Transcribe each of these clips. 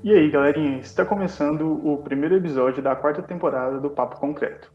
E aí, galerinha, está começando o primeiro episódio da quarta temporada do Papo Concreto.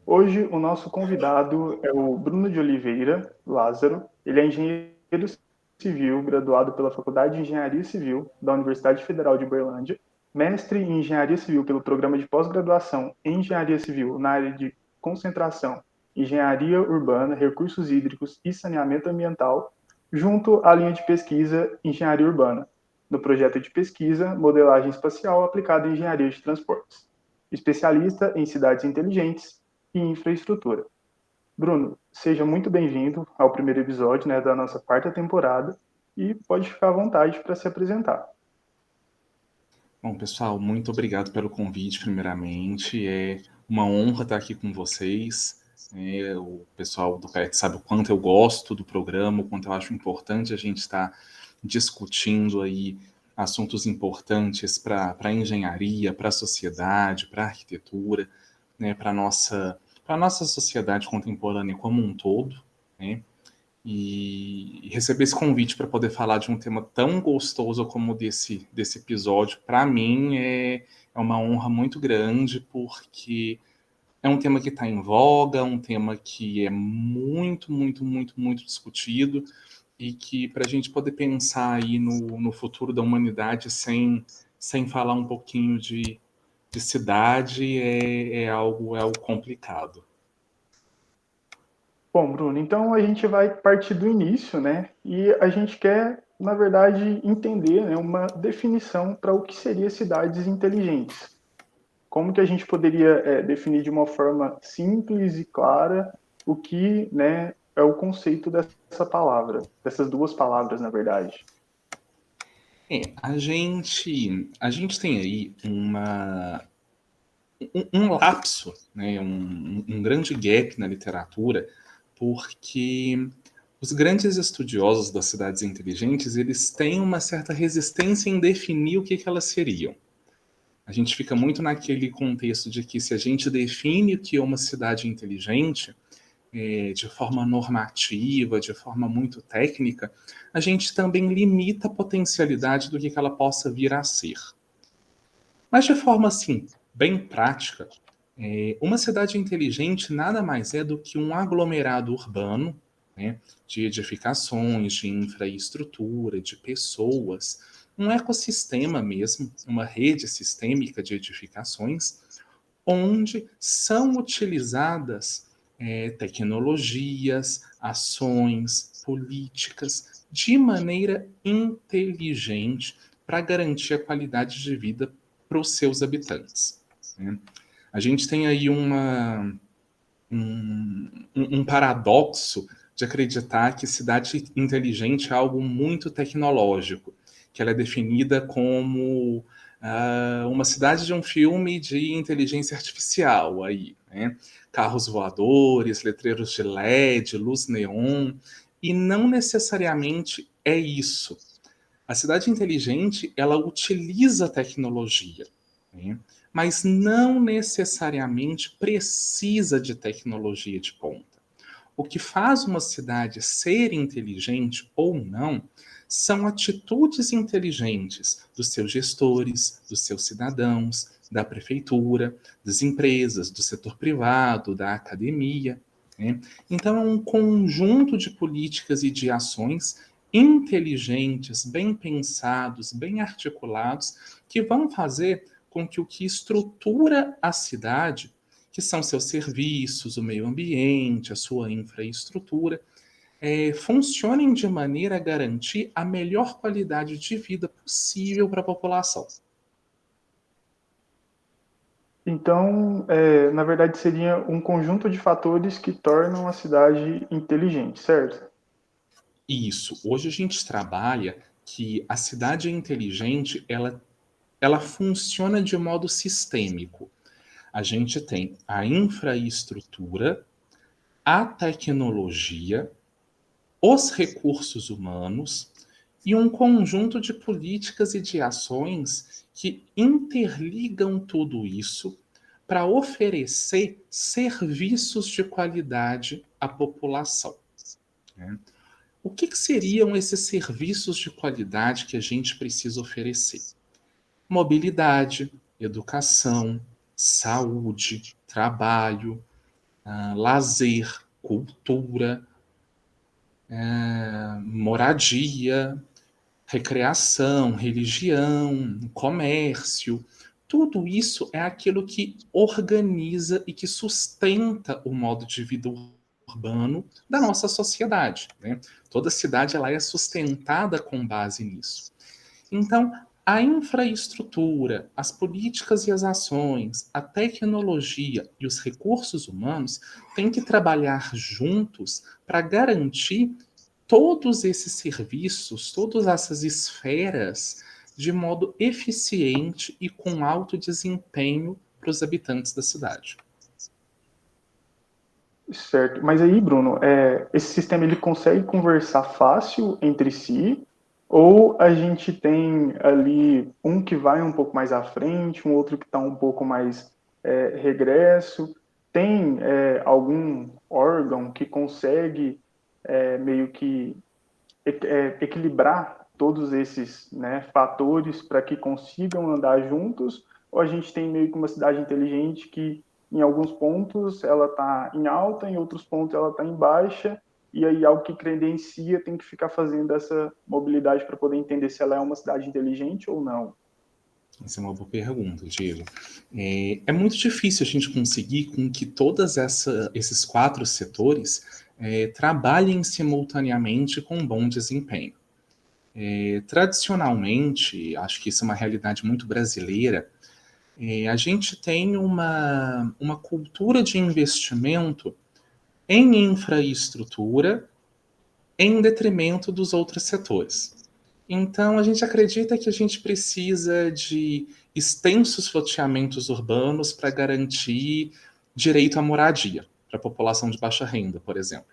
Hoje, o nosso convidado é o Bruno de Oliveira Lázaro. Ele é engenheiro civil, graduado pela Faculdade de Engenharia Civil da Universidade Federal de Uberlândia, mestre em Engenharia Civil pelo Programa de Pós-Graduação em Engenharia Civil na área de concentração, Engenharia Urbana, Recursos Hídricos e Saneamento Ambiental, junto à linha de pesquisa Engenharia Urbana, no projeto de pesquisa Modelagem Espacial aplicada em Engenharia de Transportes. Especialista em cidades inteligentes e infraestrutura. Bruno, seja muito bem-vindo ao primeiro episódio, da nossa quarta temporada e pode ficar à vontade para se apresentar. Bom, pessoal, muito obrigado pelo convite, primeiramente. É uma honra estar aqui com vocês. O pessoal do PET sabe o quanto eu gosto do programa, o quanto eu acho importante a gente estar discutindo aí assuntos importantes para a engenharia, para a sociedade, para a arquitetura, né, para nossa sociedade contemporânea como um todo, né? E receber esse convite para poder falar de um tema tão gostoso como desse episódio, para mim é uma honra muito grande, porque é um tema que está em voga, um tema que é muito, muito, muito, muito discutido, e que para a gente poder pensar aí no futuro da humanidade sem falar um pouquinho de cidade é algo complicado. Bom, Bruno, então a gente vai partir do início, E a gente quer, na verdade, entender, uma definição para o que seria cidades inteligentes. Como que a gente poderia definir de uma forma simples e clara o que, é o conceito dessa palavra, dessas duas palavras, na verdade? A gente tem aí um lapso, né, um grande gap na literatura, porque os grandes estudiosos das cidades inteligentes, eles têm uma certa resistência em definir o que elas seriam. A gente fica muito naquele contexto de que se a gente define o que é uma cidade inteligente, de forma normativa, de forma muito técnica, a gente também limita a potencialidade do que ela possa vir a ser. Mas de forma assim, bem prática, uma cidade inteligente nada mais é do que um aglomerado urbano, né, de edificações, de infraestrutura, de pessoas, um ecossistema mesmo, uma rede sistêmica de edificações, onde são utilizadas tecnologias, ações, políticas de maneira inteligente para garantir a qualidade de vida para os seus habitantes, né? A gente tem aí um paradoxo de acreditar que cidade inteligente é algo muito tecnológico, que ela é definida como uma cidade de um filme de inteligência artificial aí, né? Carros voadores, letreiros de LED, luz neon, e não necessariamente é isso. A cidade inteligente, ela utiliza a tecnologia, né? Mas não necessariamente precisa de tecnologia de ponta. O que faz uma cidade ser inteligente ou não são atitudes inteligentes dos seus gestores, dos seus cidadãos, da prefeitura, das empresas, do setor privado, da academia, né? Então, é um conjunto de políticas e de ações inteligentes, bem pensados, bem articulados, que vão fazer com que o que estrutura a cidade, que são seus serviços, o meio ambiente, a sua infraestrutura, funcionem de maneira a garantir a melhor qualidade de vida possível para a população. Então, na verdade, seria um conjunto de fatores que tornam a cidade inteligente, certo? Isso. Hoje a gente trabalha que a cidade inteligente, ela funciona de modo sistêmico. A gente tem a infraestrutura, a tecnologia, os recursos humanos e um conjunto de políticas e de ações que interligam tudo isso para oferecer serviços de qualidade à população, né? O que seriam esses serviços de qualidade que a gente precisa oferecer? mobilidade, educação, saúde, trabalho, lazer, cultura, moradia, recreação, religião, comércio. Tudo isso é aquilo que organiza e que sustenta o modo de vida urbano da nossa sociedade, né? Toda cidade ela é sustentada com base nisso. Então, a infraestrutura, as políticas e as ações, a tecnologia e os recursos humanos têm que trabalhar juntos para garantir todos esses serviços, todas essas esferas, de modo eficiente e com alto desempenho para os habitantes da cidade. Certo. Mas aí, Bruno, esse sistema ele consegue conversar fácil entre si? Ou a gente tem ali um que vai um pouco mais à frente, um outro que está um pouco mais regresso? Tem algum órgão que consegue meio que equilibrar todos esses, né, fatores para que consigam andar juntos? Ou a gente tem meio que uma cidade inteligente que em alguns pontos ela está em alta, em outros pontos ela está em baixa, e aí algo que credencia tem que ficar fazendo essa mobilidade para poder entender se ela é uma cidade inteligente ou não? Essa é uma boa pergunta, Diego. É muito difícil a gente conseguir com que todos esses 4 setores trabalhem simultaneamente com bom desempenho. Tradicionalmente, acho que isso é uma realidade muito brasileira, a gente tem uma cultura de investimento em infraestrutura em detrimento dos outros setores. Então, a gente acredita que a gente precisa de extensos loteamentos urbanos para garantir direito à moradia para a população de baixa renda, por exemplo.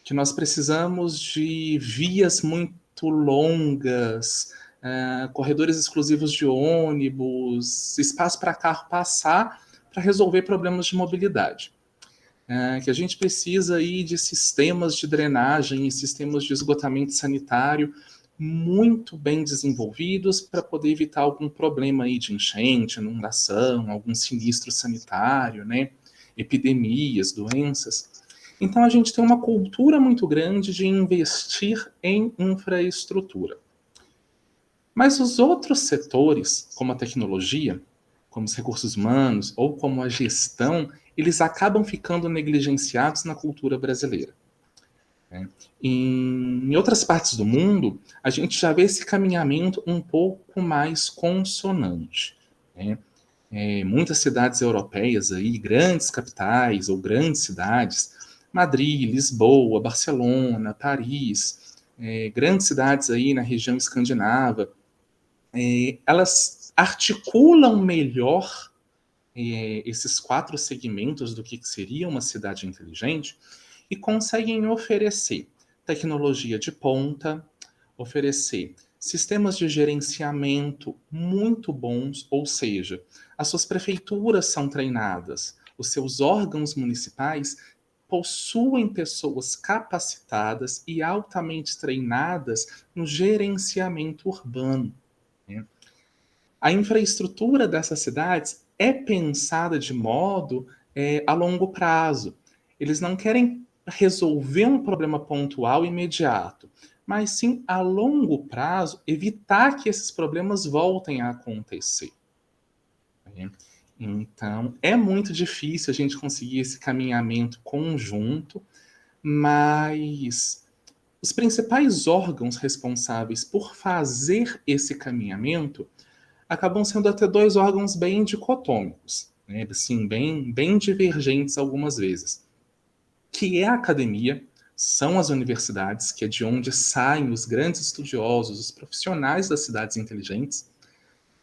Que nós precisamos de vias muito longas, corredores exclusivos de ônibus, espaço para carro passar para resolver problemas de mobilidade. Que a gente precisa aí de sistemas de drenagem e sistemas de esgotamento sanitário muito bem desenvolvidos para poder evitar algum problema aí de enchente, inundação, algum sinistro sanitário, né? Epidemias, doenças. Então a gente tem uma cultura muito grande de investir em infraestrutura. Mas os outros setores, como a tecnologia, como os recursos humanos ou como a gestão, eles acabam ficando negligenciados na cultura brasileira. Né? Em outras partes do mundo, a gente já vê esse caminhamento um pouco mais consonante. Né? Muitas cidades europeias, aí, grandes capitais ou grandes cidades, Madrid, Lisboa, Barcelona, Paris, grandes cidades aí na região escandinava, elas articulam melhor esses 4 segmentos do que seria uma cidade inteligente e conseguem oferecer tecnologia de ponta, oferecer sistemas de gerenciamento muito bons, ou seja, as suas prefeituras são treinadas, os seus órgãos municipais possuem pessoas capacitadas e altamente treinadas no gerenciamento urbano. Né? A infraestrutura dessas cidades é pensada de modo a longo prazo. Eles não querem resolver um problema pontual imediato, mas sim a longo prazo evitar que esses problemas voltem a acontecer. Né? Então, é muito difícil a gente conseguir esse caminhamento conjunto, mas os principais órgãos responsáveis por fazer esse caminhamento acabam sendo até 2 órgãos bem dicotômicos, né? Assim, bem divergentes algumas vezes, que é a academia, são as universidades, que é de onde saem os grandes estudiosos, os profissionais das cidades inteligentes,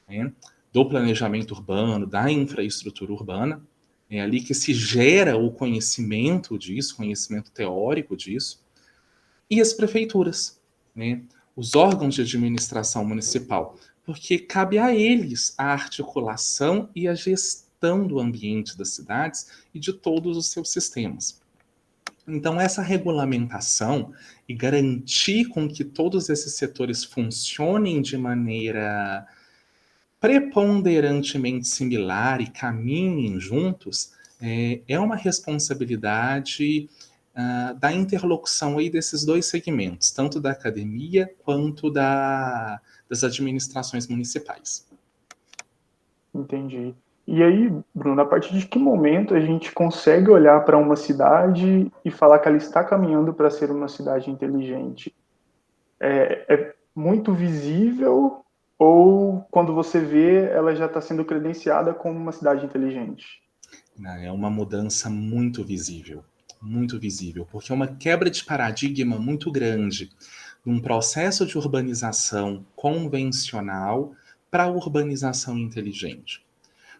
né? Do planejamento urbano, da infraestrutura urbana, é ali que se gera o conhecimento disso, conhecimento teórico disso, e as prefeituras, né? Os órgãos de administração municipal, porque cabe a eles a articulação e a gestão do ambiente das cidades e de todos os seus sistemas. Então, essa regulamentação e garantir com que todos esses setores funcionem de maneira preponderantemente similar e caminhem juntos, é uma responsabilidade da interlocução aí desses dois segmentos, tanto da academia quanto das administrações municipais. Entendi. E aí, Bruno, a partir de que momento a gente consegue olhar para uma cidade e falar que ela está caminhando para ser uma cidade inteligente? É muito visível ou quando você vê, ela já está sendo credenciada como uma cidade inteligente? É uma mudança muito visível, porque é uma quebra de paradigma muito grande de um processo de urbanização convencional para a urbanização inteligente.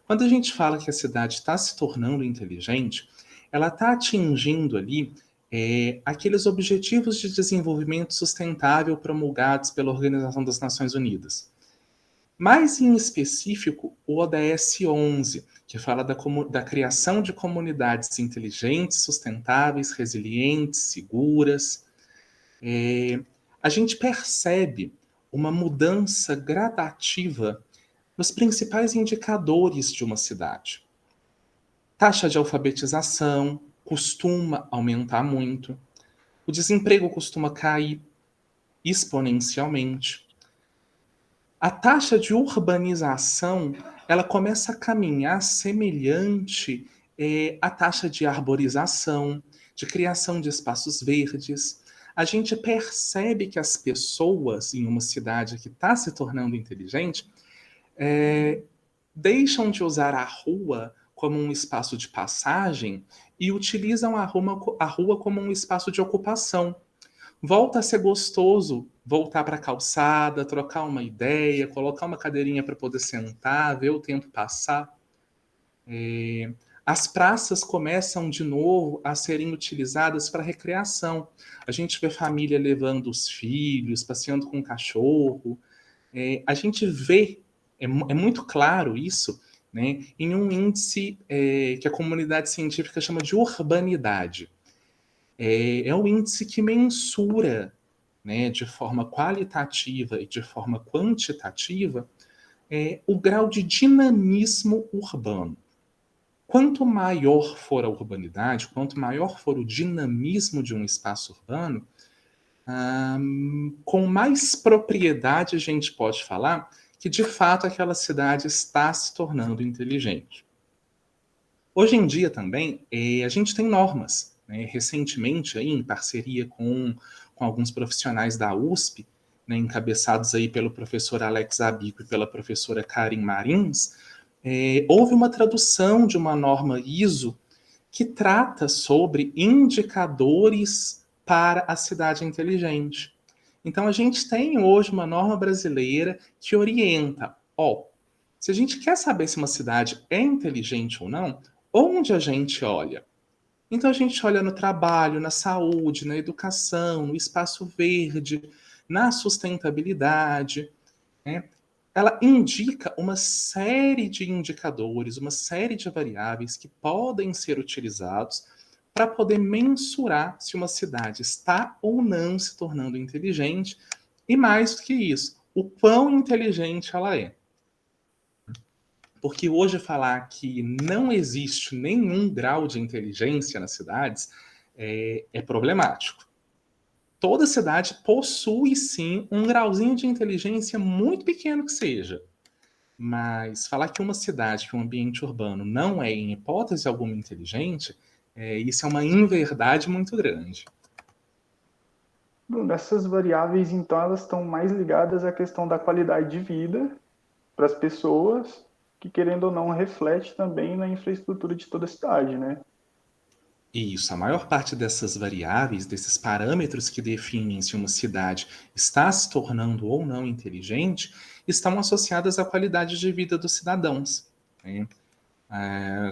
Quando a gente fala que a cidade está se tornando inteligente, ela está atingindo ali aqueles objetivos de desenvolvimento sustentável promulgados pela Organização das Nações Unidas. Mais em específico, o ODS 11, que fala da criação de comunidades inteligentes, sustentáveis, resilientes, seguras. A gente percebe uma mudança gradativa nos principais indicadores de uma cidade. Taxa de alfabetização costuma aumentar muito, o desemprego costuma cair exponencialmente. A taxa de urbanização ela começa a caminhar semelhante à taxa de arborização, de criação de espaços verdes. A gente percebe que as pessoas em uma cidade que está se tornando inteligente deixam de usar a rua como um espaço de passagem e utilizam a rua como um espaço de ocupação. Volta a ser gostoso voltar para a calçada, trocar uma ideia, colocar uma cadeirinha para poder sentar, ver o tempo passar. As praças começam de novo a serem utilizadas para recreação. A gente vê família levando os filhos, passeando com o cachorro. A gente vê, é muito claro isso, né, em um índice que a comunidade científica chama de urbanidade. É o índice que mensura, né, de forma qualitativa e de forma quantitativa o grau de dinamismo urbano. Quanto maior for a urbanidade, quanto maior for o dinamismo de um espaço urbano, com mais propriedade a gente pode falar que de fato aquela cidade está se tornando inteligente. Hoje em dia também a gente tem normas, né? Recentemente aí, em parceria com alguns profissionais da USP, né, encabeçados aí pelo professor Alex Abico e pela professora Karen Marins, houve uma tradução de uma norma ISO que trata sobre indicadores para a cidade inteligente. Então, a gente tem hoje uma norma brasileira que orienta, se a gente quer saber se uma cidade é inteligente ou não, onde a gente olha? Então, a gente olha no trabalho, na saúde, na educação, no espaço verde, na sustentabilidade, né? Ela indica uma série de indicadores, uma série de variáveis que podem ser utilizados para poder mensurar se uma cidade está ou não se tornando inteligente e, mais do que isso, o quão inteligente ela é. Porque hoje falar que não existe nenhum grau de inteligência nas cidades é problemático. Toda cidade possui, sim, um grauzinho de inteligência muito pequeno que seja. Mas falar que uma cidade, que um ambiente urbano não é, em hipótese alguma, inteligente, isso é uma inverdade muito grande. Bruno, essas variáveis, então, elas estão mais ligadas à questão da qualidade de vida para as pessoas, que, querendo ou não, reflete também na infraestrutura de toda a cidade, né? Isso, a maior parte dessas variáveis, desses parâmetros que definem se uma cidade está se tornando ou não inteligente, estão associadas à qualidade de vida dos cidadãos, né?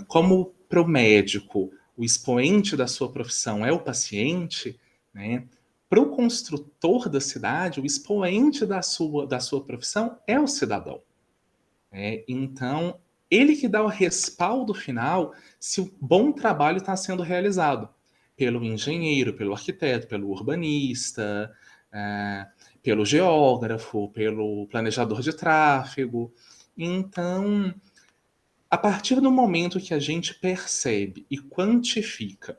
Como para o médico, o expoente da sua profissão é o paciente, né? Para o construtor da cidade, o expoente da sua profissão é o cidadão. Então, ele que dá o respaldo final se o bom trabalho está sendo realizado pelo engenheiro, pelo arquiteto, pelo urbanista, pelo geógrafo, pelo planejador de tráfego. Então, a partir do momento que a gente percebe e quantifica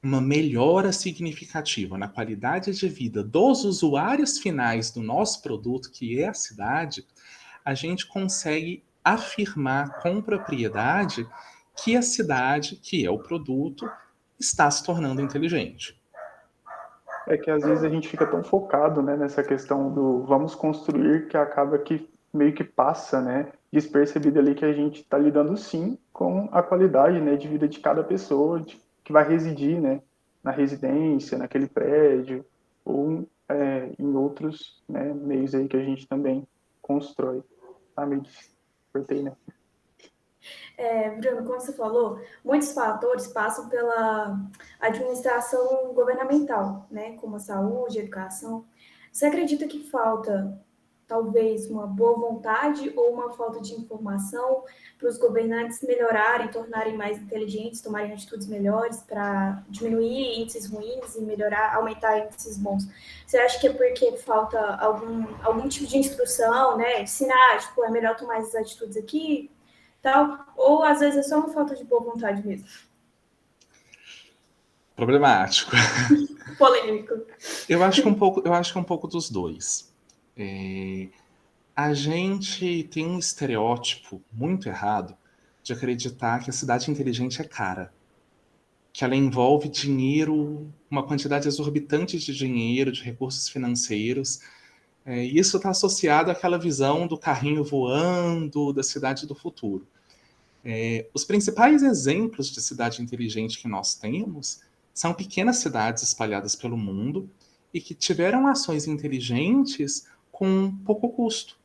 uma melhora significativa na qualidade de vida dos usuários finais do nosso produto, que é a cidade, a gente consegue afirmar com propriedade que a cidade, que é o produto, está se tornando inteligente. É que às vezes a gente fica tão focado, né, nessa questão do vamos construir, que acaba que meio que passa, né, despercebido ali que a gente está lidando sim com a qualidade, né, de vida de cada pessoa que vai residir, né, na residência, naquele prédio ou em outros, né, meios aí que a gente também constrói. Ah, me despertei, né? Bruno, como você falou, muitos fatores passam pela administração governamental, né, como a saúde, a educação. Você acredita que falta, talvez, uma boa vontade ou uma falta de informação para os governantes melhorarem, tornarem mais inteligentes, tomarem atitudes melhores para diminuir índices ruins e melhorar, aumentar índices bons? Você acha que é porque falta algum tipo de instrução, né, ensinar, tipo, é melhor tomar essas atitudes aqui, tal, ou às vezes é só uma falta de boa vontade mesmo? Problemático. Polêmico. Eu acho que é um pouco dos dois. A gente tem um estereótipo muito errado de acreditar que a cidade inteligente é cara, que ela envolve dinheiro, uma quantidade exorbitante de dinheiro, de recursos financeiros. E isso está associado àquela visão do carrinho voando, da cidade do futuro. Os principais exemplos de cidade inteligente que nós temos são pequenas cidades espalhadas pelo mundo e que tiveram ações inteligentes com pouco custo,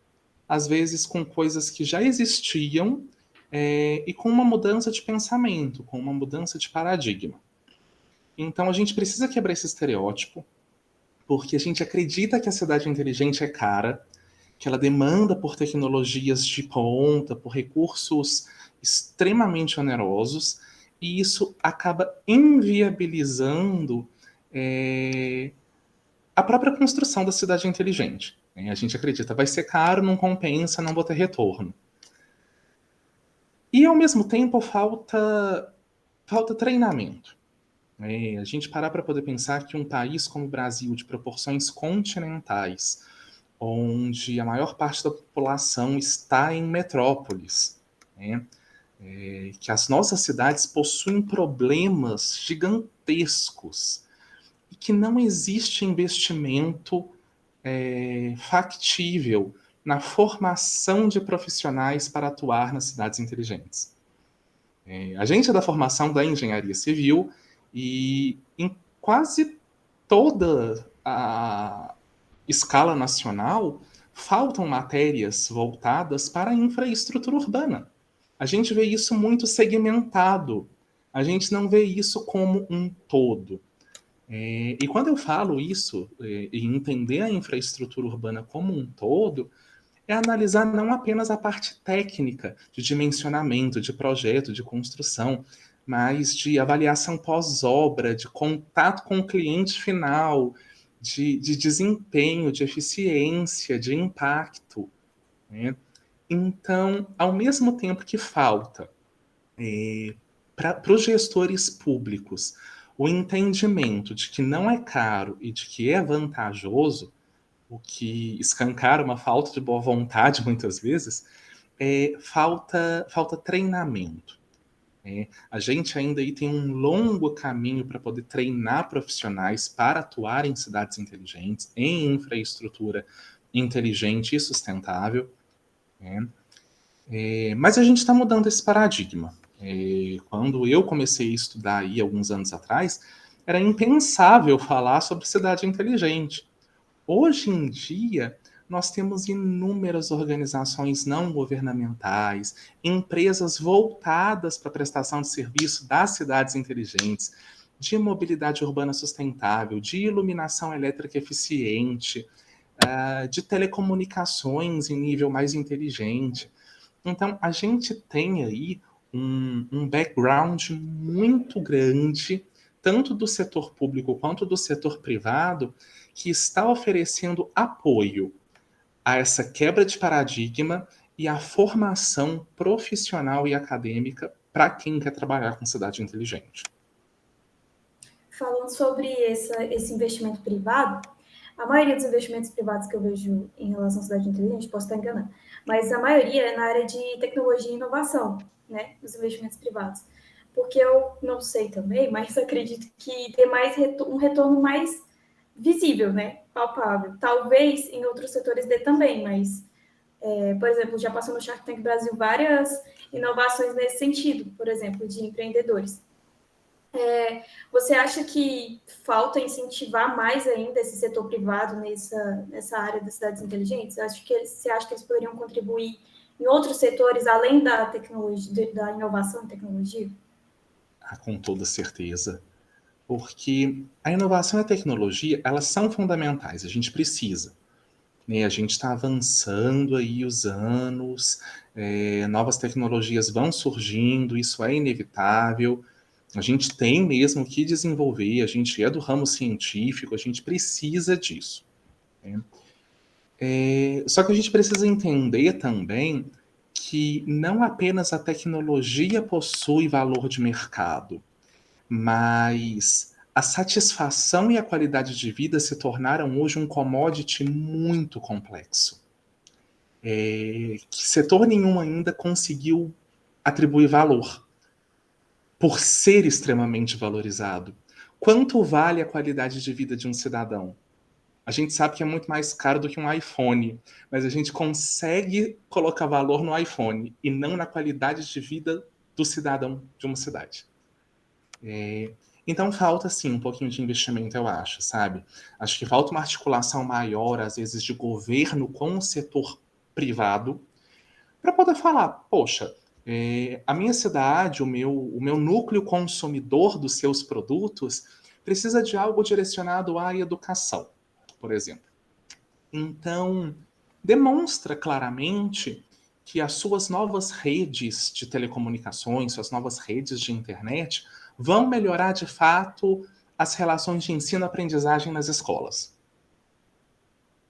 às vezes com coisas que já existiam e com uma mudança de pensamento, com uma mudança de paradigma. Então a gente precisa quebrar esse estereótipo, porque a gente acredita que a cidade inteligente é cara, que ela demanda por tecnologias de ponta, por recursos extremamente onerosos, e isso acaba inviabilizando a própria construção da cidade inteligente. A gente acredita, vai ser caro, não compensa, não vou ter retorno. E, ao mesmo tempo, falta treinamento. A gente parar para poder pensar que um país como o Brasil, de proporções continentais, onde a maior parte da população está em metrópoles, né? Que as nossas cidades possuem problemas gigantescos e que não existe investimento factível na formação de profissionais para atuar nas cidades inteligentes. A gente é da formação da engenharia civil e em quase toda a escala nacional faltam matérias voltadas para a infraestrutura urbana. A gente vê isso muito segmentado. A gente não vê isso como um todo. E quando eu falo isso, e entender a infraestrutura urbana como um todo, é analisar não apenas a parte técnica de dimensionamento, de projeto, de construção, mas de avaliação pós-obra, de contato com o cliente final, de desempenho, de eficiência, de impacto, né? Então, ao mesmo tempo que falta para os gestores públicos o entendimento de que não é caro e de que é vantajoso, o que escancara uma falta de boa vontade muitas vezes, falta treinamento. A gente ainda aí tem um longo caminho para poder treinar profissionais para atuar em cidades inteligentes, em infraestrutura inteligente e sustentável. Mas a gente está mudando esse paradigma. Quando eu comecei a estudar aí alguns anos atrás, era impensável falar sobre cidade inteligente. Hoje em dia, nós temos inúmeras organizações não governamentais, empresas voltadas para a prestação de serviço das cidades inteligentes, de mobilidade urbana sustentável, de iluminação elétrica eficiente, de telecomunicações em nível mais inteligente. Então, a gente tem aí um background muito grande, tanto do setor público quanto do setor privado, que está oferecendo apoio a essa quebra de paradigma e a formação profissional e acadêmica para quem quer trabalhar com cidade inteligente. Falando sobre esse investimento privado, a maioria dos investimentos privados que eu vejo em relação à cidade inteligente, posso estar enganando, mas a maioria é na área de tecnologia e inovação, né, os investimentos privados. Porque eu não sei também, mas acredito que tem mais um retorno mais visível, né, palpável. Talvez em outros setores dê também, mas, por exemplo, já passou no Shark Tank Brasil várias inovações nesse sentido, por exemplo, de empreendedores. Você acha que falta incentivar mais ainda esse setor privado nessa área das cidades inteligentes? Você acha que eles poderiam contribuir em outros setores, além da tecnologia, da inovação e tecnologia? Com toda certeza. Porque a inovação e a tecnologia, elas são fundamentais, a gente precisa. Né? A gente está avançando aí os anos, novas tecnologias vão surgindo, isso é inevitável. A gente tem mesmo que desenvolver, a gente é do ramo científico, a gente precisa disso. Né? Só que a gente precisa entender também que não apenas a tecnologia possui valor de mercado, mas a satisfação e a qualidade de vida se tornaram hoje um commodity muito complexo. Que setor nenhum ainda conseguiu atribuir valor por ser extremamente valorizado. Quanto vale a qualidade de vida de um cidadão? A gente sabe que é muito mais caro do que um iPhone, mas a gente consegue colocar valor no iPhone e não na qualidade de vida do cidadão de uma cidade. Então falta, sim, um pouquinho de investimento, eu acho, sabe? Acho que falta uma articulação maior, às vezes, de governo com o setor privado, para poder falar, poxa, a minha cidade, o meu núcleo consumidor dos seus produtos precisa de algo direcionado à educação, por exemplo. Então, demonstra claramente que as suas novas redes de telecomunicações, suas novas redes de internet, vão melhorar de fato as relações de ensino-aprendizagem nas escolas.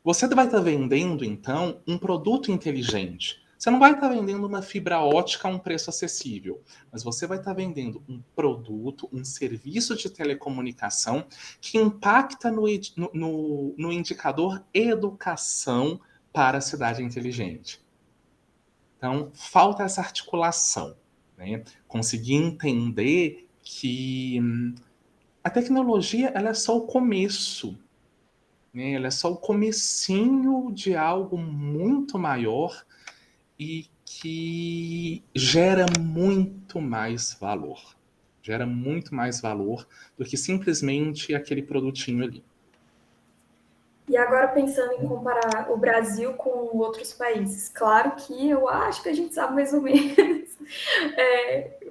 Você vai estar vendendo, então, um produto inteligente. Você não vai estar vendendo uma fibra ótica a um preço acessível, mas você vai estar vendendo um produto, um serviço de telecomunicação que impacta no indicador educação para a cidade inteligente. Então, falta essa articulação, né? Conseguir entender que a tecnologia ela é só o começo, né? Ela é só o comecinho de algo muito maior e que gera muito mais valor. Gera muito mais valor do que simplesmente aquele produtinho ali. E agora pensando em comparar o Brasil com outros países, claro que eu acho que a gente sabe mais ou menos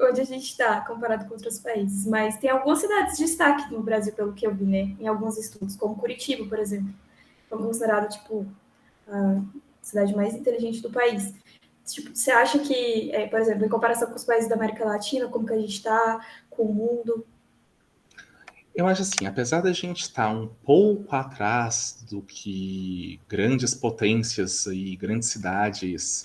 onde a gente está comparado com outros países, mas tem algumas cidades de destaque no Brasil, pelo que eu vi, né? Em alguns estudos, como Curitiba, por exemplo, foi considerado tipo a cidade mais inteligente do país. Tipo, você acha que, por exemplo, em comparação com os países da América Latina, como que a gente está com o mundo? Eu acho assim, apesar da gente estar um pouco atrás do que grandes potências e grandes cidades,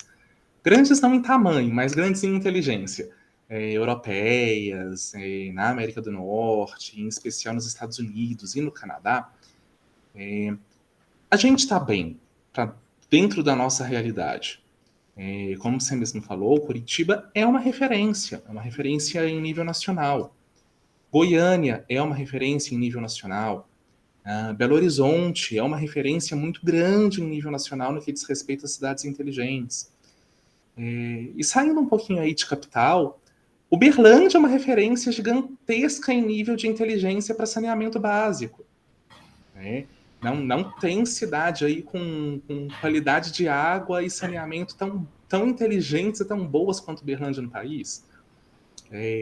grandes não em tamanho, mas grandes em inteligência, europeias, na América do Norte, em especial nos Estados Unidos e no Canadá, a gente está bem, tá dentro da nossa realidade. Como você mesmo falou, Curitiba é uma referência em nível nacional. Goiânia é uma referência em nível nacional. Belo Horizonte é uma referência muito grande em nível nacional no que diz respeito às cidades inteligentes. E saindo um pouquinho aí de capital, Uberlândia é uma referência gigantesca em nível de inteligência para saneamento básico. Né? Não tem cidade aí com qualidade de água e saneamento tão inteligentes e tão boas quanto Uberlândia no país.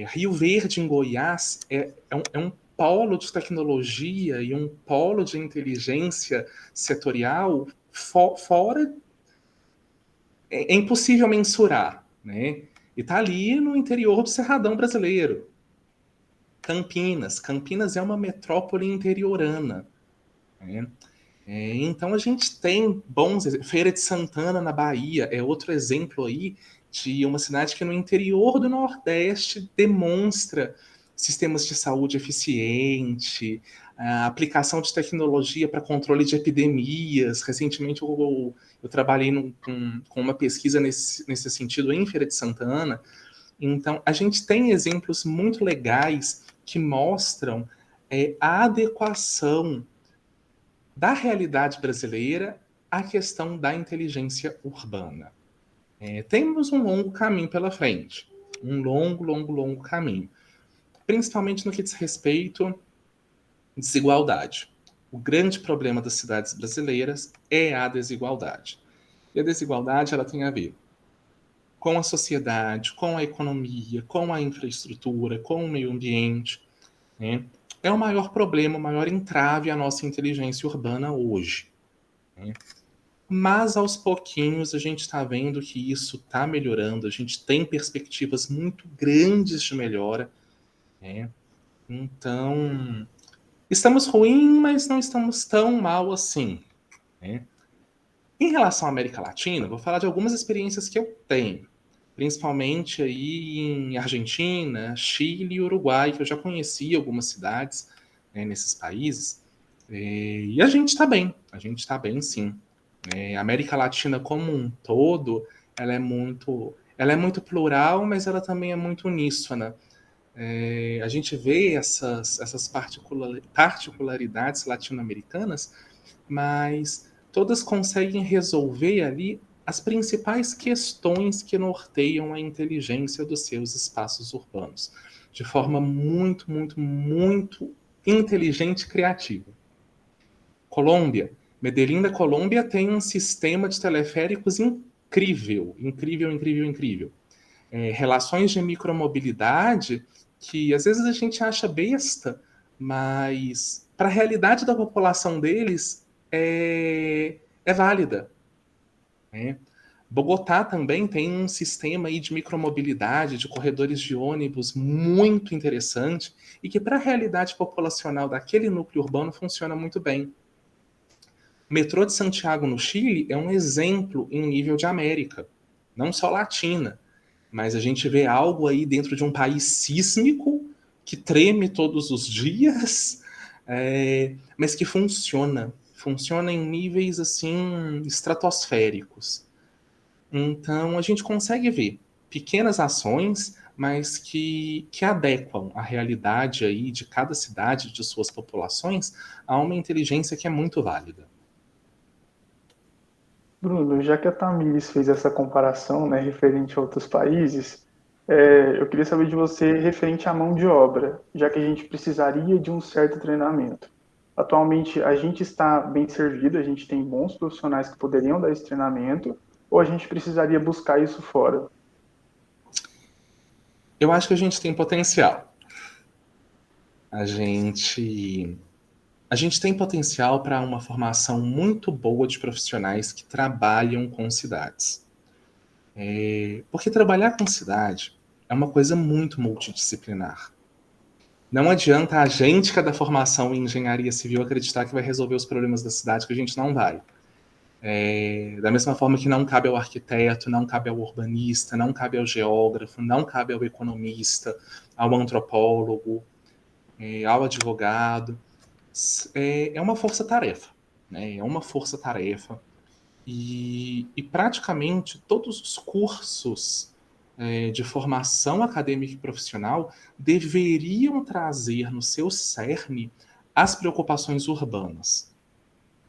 Rio Verde, em Goiás, é um polo de tecnologia e um polo de inteligência setorial fora. É impossível mensurar, né? E está ali no interior do Cerradão brasileiro. Campinas é uma metrópole interiorana. Né? Então a gente tem bons exemplos. Feira de Santana, na Bahia, é outro exemplo aí de uma cidade que no interior do Nordeste demonstra sistemas de saúde eficiente, a aplicação de tecnologia para controle de epidemias. Recentemente eu trabalhei com uma pesquisa nesse sentido em Feira de Santana. Então, a gente tem exemplos muito legais que mostram a adequação da realidade brasileira à questão da inteligência urbana. Temos um longo caminho pela frente, um longo caminho, principalmente no que diz respeito à desigualdade. O grande problema das cidades brasileiras é a desigualdade. E a desigualdade ela tem a ver com a sociedade, com a economia, com a infraestrutura, com o meio ambiente. Né? É o maior problema, o maior entrave à nossa inteligência urbana hoje. Né? Mas aos pouquinhos a gente está vendo que isso está melhorando, a gente tem perspectivas muito grandes de melhora. Né? Então, estamos ruim, mas não estamos tão mal assim. Né? Em relação à América Latina, vou falar de algumas experiências que eu tenho, principalmente aí em Argentina, Chile e Uruguai, que eu já conheci algumas cidades, né, nesses países, e a gente está bem sim. A América Latina como um todo, ela é muito plural, mas ela também é muito uníssona. A gente vê essas particularidades latino-americanas, mas todas conseguem resolver ali as principais questões que norteiam a inteligência dos seus espaços urbanos, de forma muito inteligente e criativa. Colômbia. Medellín da Colômbia tem um sistema de teleféricos incrível. Relações de micromobilidade que às vezes a gente acha besta, mas para a realidade da população deles é válida. Né? Bogotá também tem um sistema aí de micromobilidade, de corredores de ônibus muito interessante e que para a realidade populacional daquele núcleo urbano funciona muito bem. O metrô de Santiago, no Chile, é um exemplo em nível de América, não só latina, mas a gente vê algo aí dentro de um país sísmico que treme todos os dias, mas que funciona em níveis assim estratosféricos. Então a gente consegue ver pequenas ações, mas que adequam a realidade aí de cada cidade, de suas populações, a uma inteligência que é muito válida. Bruno, já que a Tamires fez essa comparação, né, referente a outros países, eu queria saber de você referente à mão de obra, já que a gente precisaria de um certo treinamento. Atualmente, a gente está bem servido, a gente tem bons profissionais que poderiam dar esse treinamento, ou a gente precisaria buscar isso fora? Eu acho que a gente tem potencial. A gente tem potencial para uma formação muito boa de profissionais que trabalham com cidades. Porque trabalhar com cidade é uma coisa muito multidisciplinar. Não adianta a gente, cada formação em engenharia civil, acreditar que vai resolver os problemas da cidade, que a gente não vai. Da mesma forma que não cabe ao arquiteto, não cabe ao urbanista, não cabe ao geógrafo, não cabe ao economista, ao antropólogo, ao advogado. É uma força-tarefa. Né? É uma força-tarefa. E praticamente todos os cursos de formação acadêmica e profissional deveriam trazer no seu cerne as preocupações urbanas.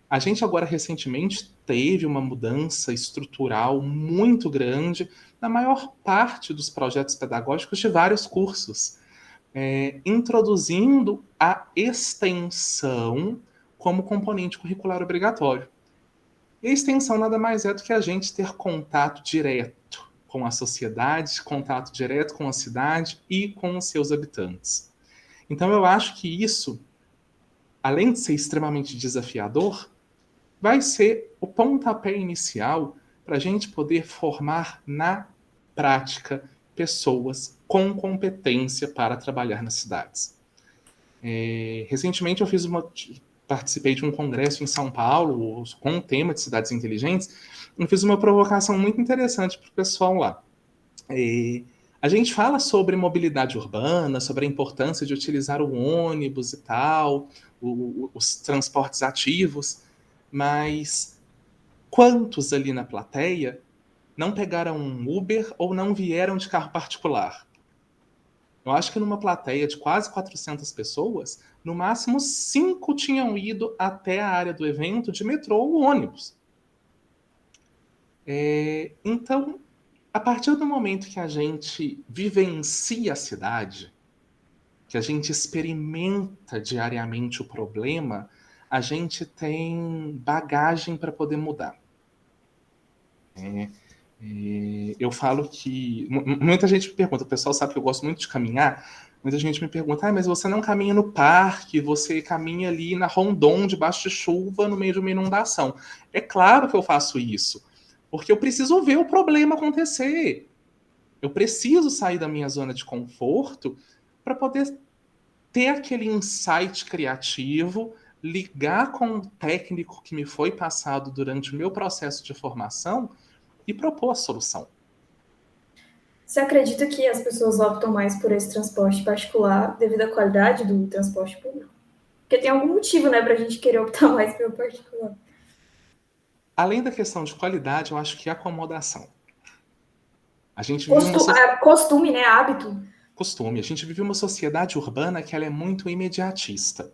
A gente agora recentemente teve uma mudança estrutural muito grande na maior parte dos projetos pedagógicos de vários cursos, introduzindo a extensão como componente curricular obrigatório. E a extensão nada mais é do que a gente ter contato direto com a sociedade, contato direto com a cidade e com os seus habitantes. Então eu acho que isso, além de ser extremamente desafiador, vai ser o pontapé inicial para a gente poder formar na prática pessoas com competência para trabalhar nas cidades. Recentemente eu fiz participei de um congresso em São Paulo com o tema de cidades inteligentes, eu fiz uma provocação muito interessante para o pessoal lá. A gente fala sobre mobilidade urbana, sobre a importância de utilizar o ônibus e tal, os transportes ativos, mas quantos ali na plateia não pegaram um Uber ou não vieram de carro particular? Eu acho que numa plateia de quase 400 pessoas, no máximo 5 tinham ido até a área do evento de metrô ou ônibus. Então, a partir do momento que a gente vivencia a cidade, que a gente experimenta diariamente o problema, a gente tem bagagem para poder mudar. Eu falo que... Muita gente me pergunta, o pessoal sabe que eu gosto muito de caminhar, muita gente me pergunta, mas você não caminha no parque, você caminha ali na Rondon, debaixo de chuva, no meio de uma inundação. É claro que eu faço isso, porque eu preciso ver o problema acontecer. Eu preciso sair da minha zona de conforto para poder ter aquele insight criativo, ligar com o técnico que me foi passado durante o meu processo de formação e propor a solução. Você acredita que as pessoas optam mais por esse transporte particular devido à qualidade do transporte público? Porque tem algum motivo, né, para a gente querer optar mais pelo particular. Além da questão de qualidade, eu acho que é acomodação. A gente vive Costume, né, hábito. Costume. A gente vive uma sociedade urbana que ela é muito imediatista.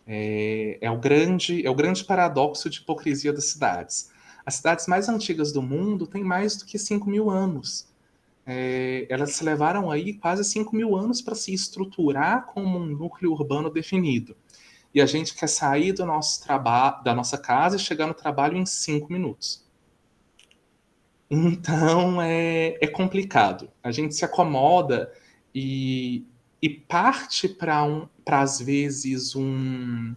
É o grande paradoxo de hipocrisia das cidades. As cidades mais antigas do mundo têm mais do que 5.000 anos. Elas se levaram aí quase 5.000 anos para se estruturar como um núcleo urbano definido. E a gente quer sair do nosso trabalho, da nossa casa e chegar no trabalho em 5 minutos. Então é complicado. A gente se acomoda e parte para às vezes um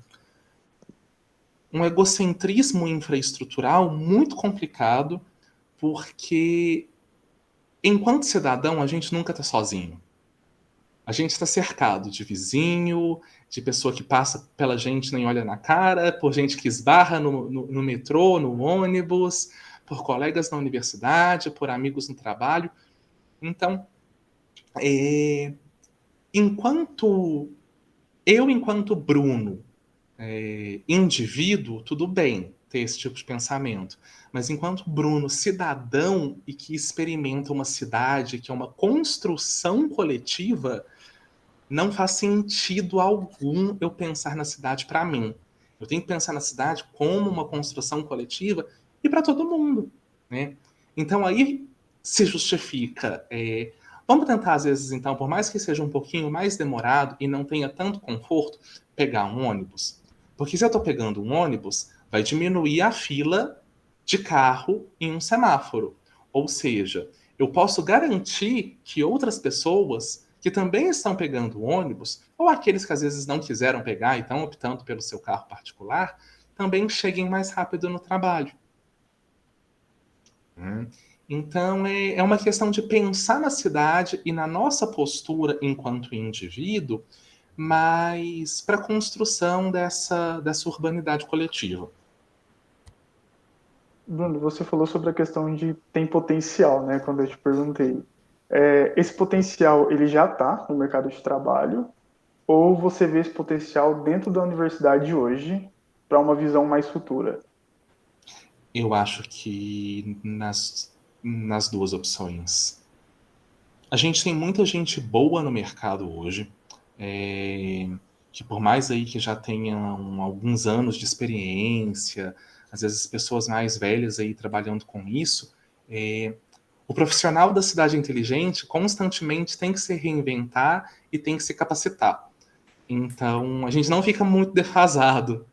egocentrismo infraestrutural muito complicado, porque enquanto cidadão a gente nunca está sozinho. A gente está cercado de vizinho, de pessoa que passa pela gente nem olha na cara, por gente que esbarra no metrô, no ônibus, por colegas na universidade, por amigos no trabalho. Então, enquanto Bruno, indivíduo, tudo bem ter esse tipo de pensamento. Mas enquanto Bruno, cidadão e que experimenta uma cidade que é uma construção coletiva, não faz sentido algum eu pensar na cidade para mim. Eu tenho que pensar na cidade como uma construção coletiva e para todo mundo, né? Então aí se justifica. Vamos tentar, às vezes, então, por mais que seja um pouquinho mais demorado e não tenha tanto conforto, pegar um ônibus. Porque se eu estou pegando um ônibus, vai diminuir a fila de carro em um semáforo. Ou seja, eu posso garantir que outras pessoas que também estão pegando ônibus, ou aqueles que às vezes não quiseram pegar e estão optando pelo seu carro particular, também cheguem mais rápido no trabalho. Então, é uma questão de pensar na cidade e na nossa postura enquanto indivíduo, mas para a construção dessa urbanidade coletiva. Bruno, você falou sobre a questão de tem potencial, né? Quando eu te perguntei. Esse potencial, ele já está no mercado de trabalho? Ou você vê esse potencial dentro da universidade hoje para uma visão mais futura? Eu acho que nas duas opções. A gente tem muita gente boa no mercado hoje, que por mais aí que já tenham alguns anos de experiência, às vezes pessoas mais velhas aí trabalhando com isso, o profissional da cidade inteligente constantemente tem que se reinventar e tem que se capacitar. Então, a gente não fica muito defasado.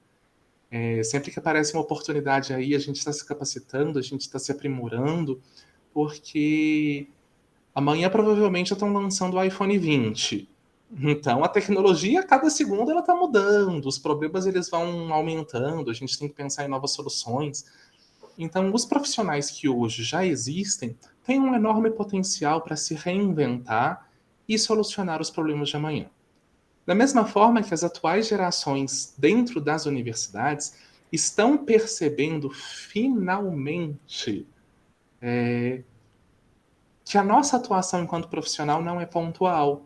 Sempre que aparece uma oportunidade aí, a gente está se capacitando, a gente está se aprimorando, porque amanhã provavelmente já estão lançando o iPhone 20. Então, a tecnologia, a cada segundo, ela está mudando, os problemas eles vão aumentando, a gente tem que pensar em novas soluções. Então, os profissionais que hoje já existem têm um enorme potencial para se reinventar e solucionar os problemas de amanhã. Da mesma forma que as atuais gerações dentro das universidades estão percebendo finalmente que a nossa atuação enquanto profissional não é pontual,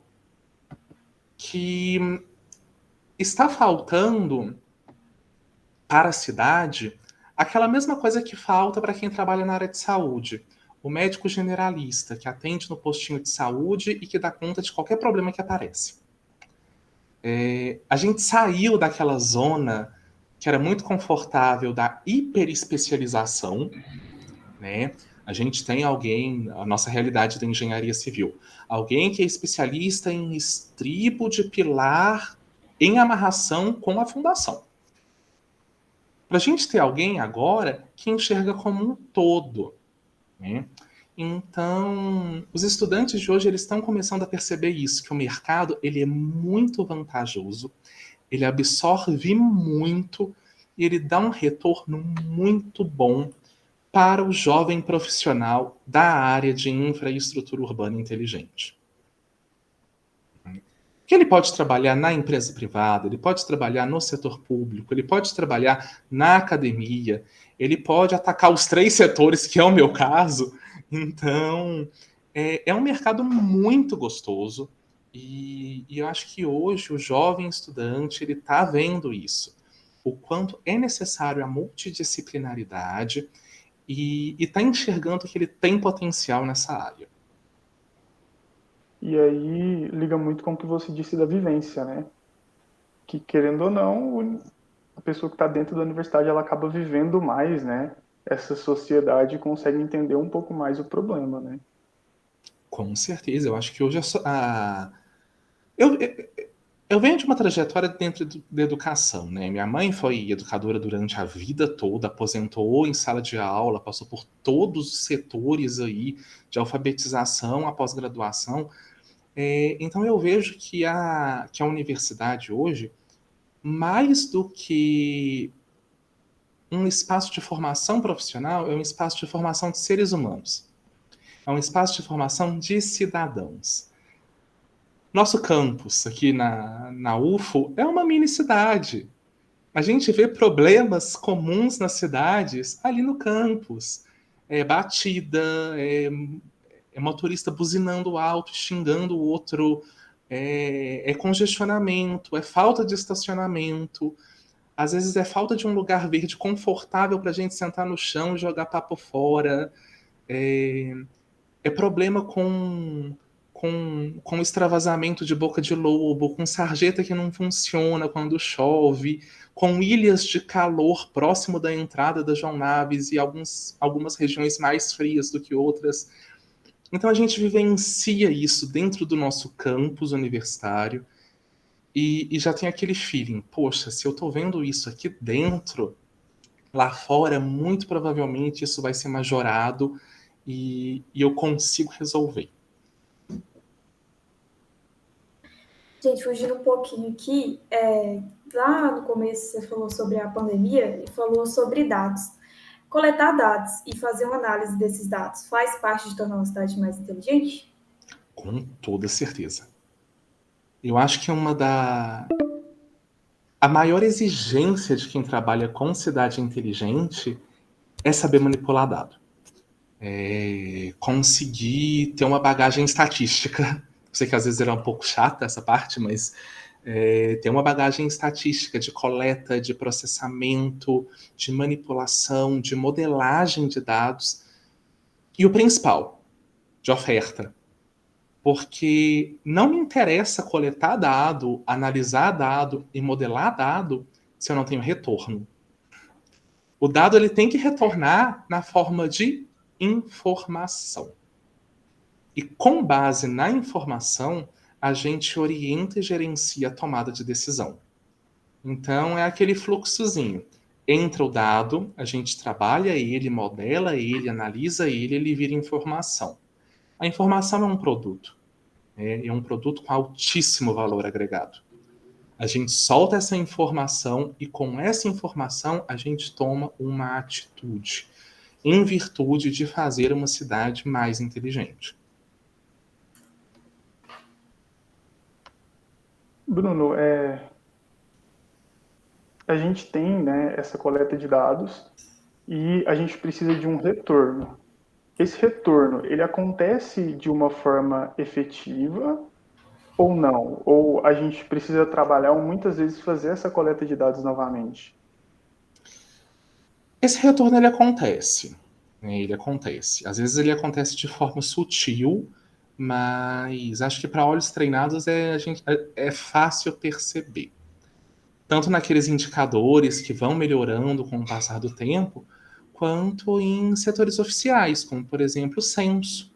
que está faltando para a cidade aquela mesma coisa que falta para quem trabalha na área de saúde. O médico generalista, que atende no postinho de saúde e que dá conta de qualquer problema que aparece. A gente saiu daquela zona que era muito confortável da hiperespecialização, né? A gente tem alguém, a nossa realidade da engenharia civil, alguém que é especialista em estribo de pilar em amarração com a fundação. Para a gente ter alguém agora que enxerga como um todo, né? Então, os estudantes de hoje eles estão começando a perceber isso, que o mercado ele é muito vantajoso, ele absorve muito e ele dá um retorno muito bom para o jovem profissional da área de infraestrutura urbana inteligente. Que ele pode trabalhar na empresa privada, ele pode trabalhar no setor público, ele pode trabalhar na academia, ele pode atacar os 3 setores, que é o meu caso. Então, é um mercado muito gostoso e eu acho que hoje o jovem estudante ele está vendo isso, o quanto é necessário a multidisciplinaridade e está enxergando que ele tem potencial nessa área. E aí liga muito com o que você disse da vivência, né? Que, querendo ou não, a pessoa que está dentro da universidade, ela acaba vivendo mais, né? Essa sociedade consegue entender um pouco mais o problema, né? Com certeza, eu acho que hoje eu, eu venho de uma trajetória dentro da educação, né? Minha mãe foi educadora durante a vida toda, aposentou em sala de aula, passou por todos os setores aí de alfabetização, a pós-graduação. Então eu vejo que a universidade hoje, mais do que um espaço de formação profissional, é um espaço de formação de seres humanos. É um espaço de formação de cidadãos. Nosso campus aqui na UFO é uma mini cidade. A gente vê problemas comuns nas cidades ali no campus. É batida, é motorista buzinando alto, xingando o outro, é congestionamento, é falta de estacionamento, às vezes é falta de um lugar verde confortável para a gente sentar no chão e jogar papo fora, é problema com extravasamento de boca de lobo, com sarjeta que não funciona quando chove, com ilhas de calor próximo da entrada da João Naves e algumas regiões mais frias do que outras. Então a gente vivencia isso dentro do nosso campus universitário e já tem aquele feeling, poxa, se eu estou vendo isso aqui dentro, lá fora, muito provavelmente isso vai ser majorado e eu consigo resolver. Gente, fugindo um pouquinho aqui, lá no começo você falou sobre a pandemia e falou sobre dados. Coletar dados e fazer uma análise desses dados faz parte de tornar uma cidade mais inteligente? Com toda certeza. Eu acho que a maior exigência de quem trabalha com cidade inteligente é saber manipular dado. Conseguir ter uma bagagem estatística. Eu sei que às vezes era um pouco chata essa parte, mas ter uma bagagem estatística de coleta, de processamento, de manipulação, de modelagem de dados. E o principal, de oferta. Porque não me interessa coletar dado, analisar dado e modelar dado se eu não tenho retorno. O dado ele tem que retornar na forma de informação. E com base na informação, a gente orienta e gerencia a tomada de decisão. Então, é aquele fluxozinho. Entra o dado, a gente trabalha ele, modela ele, analisa ele vira informação. A informação é um produto. É um produto com altíssimo valor agregado. A gente solta essa informação e com essa informação a gente toma uma atitude em virtude de fazer uma cidade mais inteligente. Bruno, a gente tem, né, essa coleta de dados e a gente precisa de um retorno. Esse retorno, ele acontece de uma forma efetiva ou não? Ou a gente precisa trabalhar ou muitas vezes fazer essa coleta de dados novamente? Esse retorno ele acontece, né? Ele acontece. Às vezes ele acontece de forma sutil, mas acho que para olhos treinados é fácil perceber. Tanto naqueles indicadores que vão melhorando com o passar do tempo, quanto em setores oficiais, como por exemplo o censo,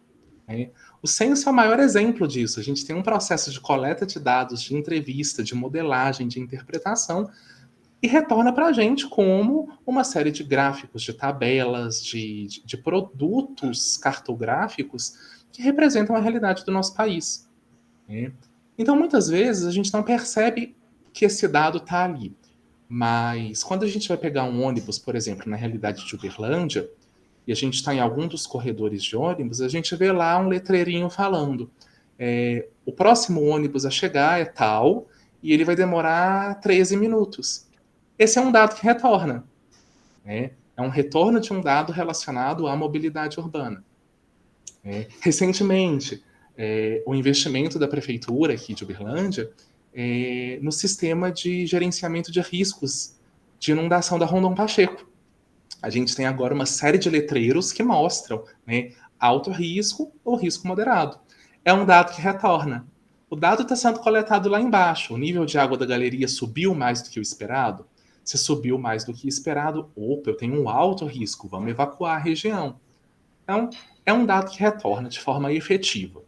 né? O censo é o maior exemplo disso. A gente tem um processo de coleta de dados, de entrevista, de modelagem, de interpretação, e retorna para a gente como uma série de gráficos, de tabelas, de produtos cartográficos que representam a realidade do nosso país, né? Então, muitas vezes, a gente não percebe que esse dado está ali. Mas quando a gente vai pegar um ônibus, por exemplo, na realidade de Uberlândia, e a gente está em algum dos corredores de ônibus, a gente vê lá um letreirinho falando: o próximo ônibus a chegar é tal, e ele vai demorar 13 minutos. Esse é um dado que retorna, né? É um retorno de um dado relacionado à mobilidade urbana. Recentemente, o investimento da prefeitura aqui de Uberlândia no sistema de gerenciamento de riscos de inundação da Rondon Pacheco. A gente tem agora uma série de letreiros que mostram, né, alto risco ou risco moderado. É um dado que retorna. O dado está sendo coletado lá embaixo. O nível de água da galeria subiu mais do que o esperado? Se subiu mais do que esperado, opa, eu tenho um alto risco, vamos evacuar a região. Então, é um dado que retorna de forma efetiva.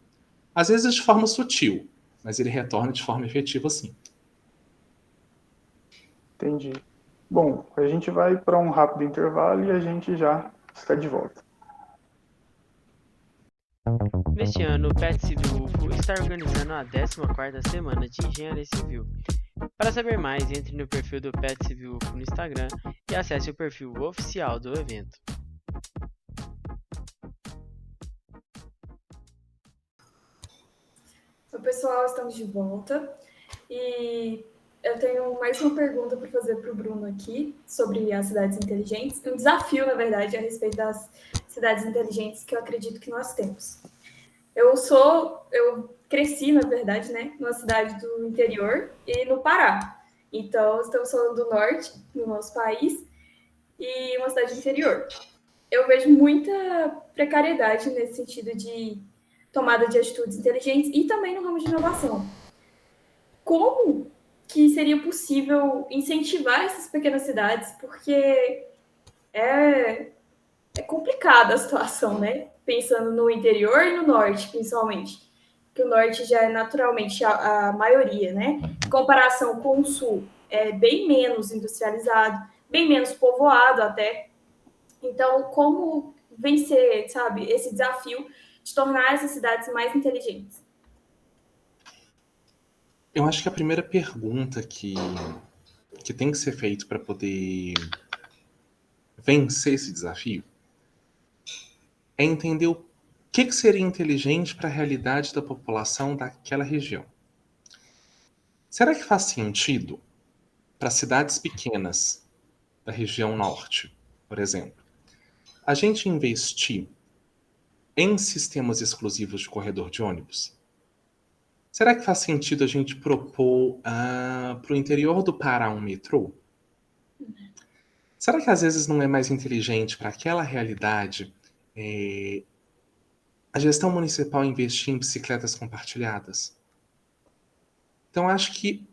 Às vezes de forma sutil, mas ele retorna de forma efetiva sim. Entendi. Bom, a gente vai para um rápido intervalo e a gente já está de volta. Neste ano, o PET Civil UFO está organizando a 14ª Semana de Engenharia Civil. Para saber mais, entre no perfil do PET Civil UFO no Instagram e acesse o perfil oficial do evento. Oi, pessoal, estamos de volta. E eu tenho mais uma pergunta para fazer para o Bruno aqui sobre as cidades inteligentes. Um desafio, na verdade, a respeito das cidades inteligentes que eu acredito que nós temos. Eu cresci, na verdade, né, numa cidade do interior e no Pará. Então, estamos falando do norte, do nosso país, e uma cidade do interior. Eu vejo muita precariedade nesse sentido de tomada de atitudes inteligentes e também no ramo de inovação. Como que seria possível incentivar essas pequenas cidades? Porque é complicada a situação, né? Pensando no interior e no norte, principalmente. Que o norte já é naturalmente a maioria, né? Em comparação com o sul, é bem menos industrializado, bem menos povoado até. Então, como vencer, sabe, esse desafio de tornar essas cidades mais inteligentes? Eu acho que a primeira pergunta que tem que ser feita para poder vencer esse desafio é entender o que seria inteligente para a realidade da população daquela região. Será que faz sentido para cidades pequenas da região norte, por exemplo, a gente investir em sistemas exclusivos de corredor de ônibus? Será que faz sentido a gente propor para o interior do Pará um metrô? Será que às vezes não é mais inteligente para aquela realidade a gestão municipal investir em bicicletas compartilhadas? Então, acho que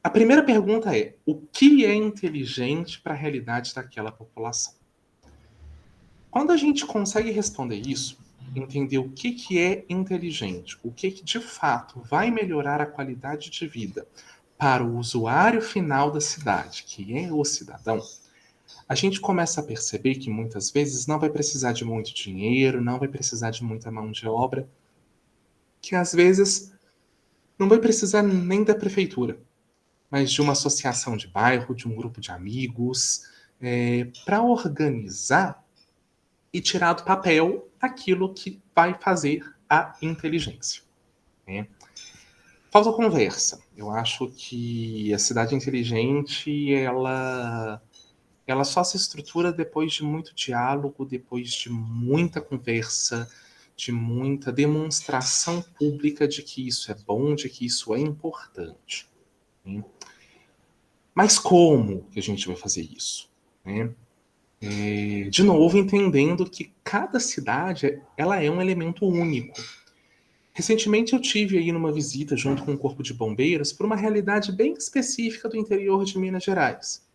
a primeira pergunta é: o que é inteligente para a realidade daquela população? Quando a gente consegue responder isso, entender o que é inteligente, o que de fato vai melhorar a qualidade de vida para o usuário final da cidade, que é o cidadão, a gente começa a perceber que muitas vezes não vai precisar de muito dinheiro, não vai precisar de muita mão de obra, que às vezes não vai precisar nem da prefeitura, mas de uma associação de bairro, de um grupo de amigos, para organizar e tirar do papel aquilo que vai fazer a inteligência, né? Falta conversa. Eu acho que a cidade inteligente, ela só se estrutura depois de muito diálogo, depois de muita conversa, de muita demonstração pública de que isso é bom, de que isso é importante. Né? Mas como que a gente vai fazer isso? Né? De novo, entendendo que cada cidade ela é um elemento único. Recentemente eu tive aí numa visita junto com o Corpo de Bombeiros para uma realidade bem específica do interior de Minas Gerais.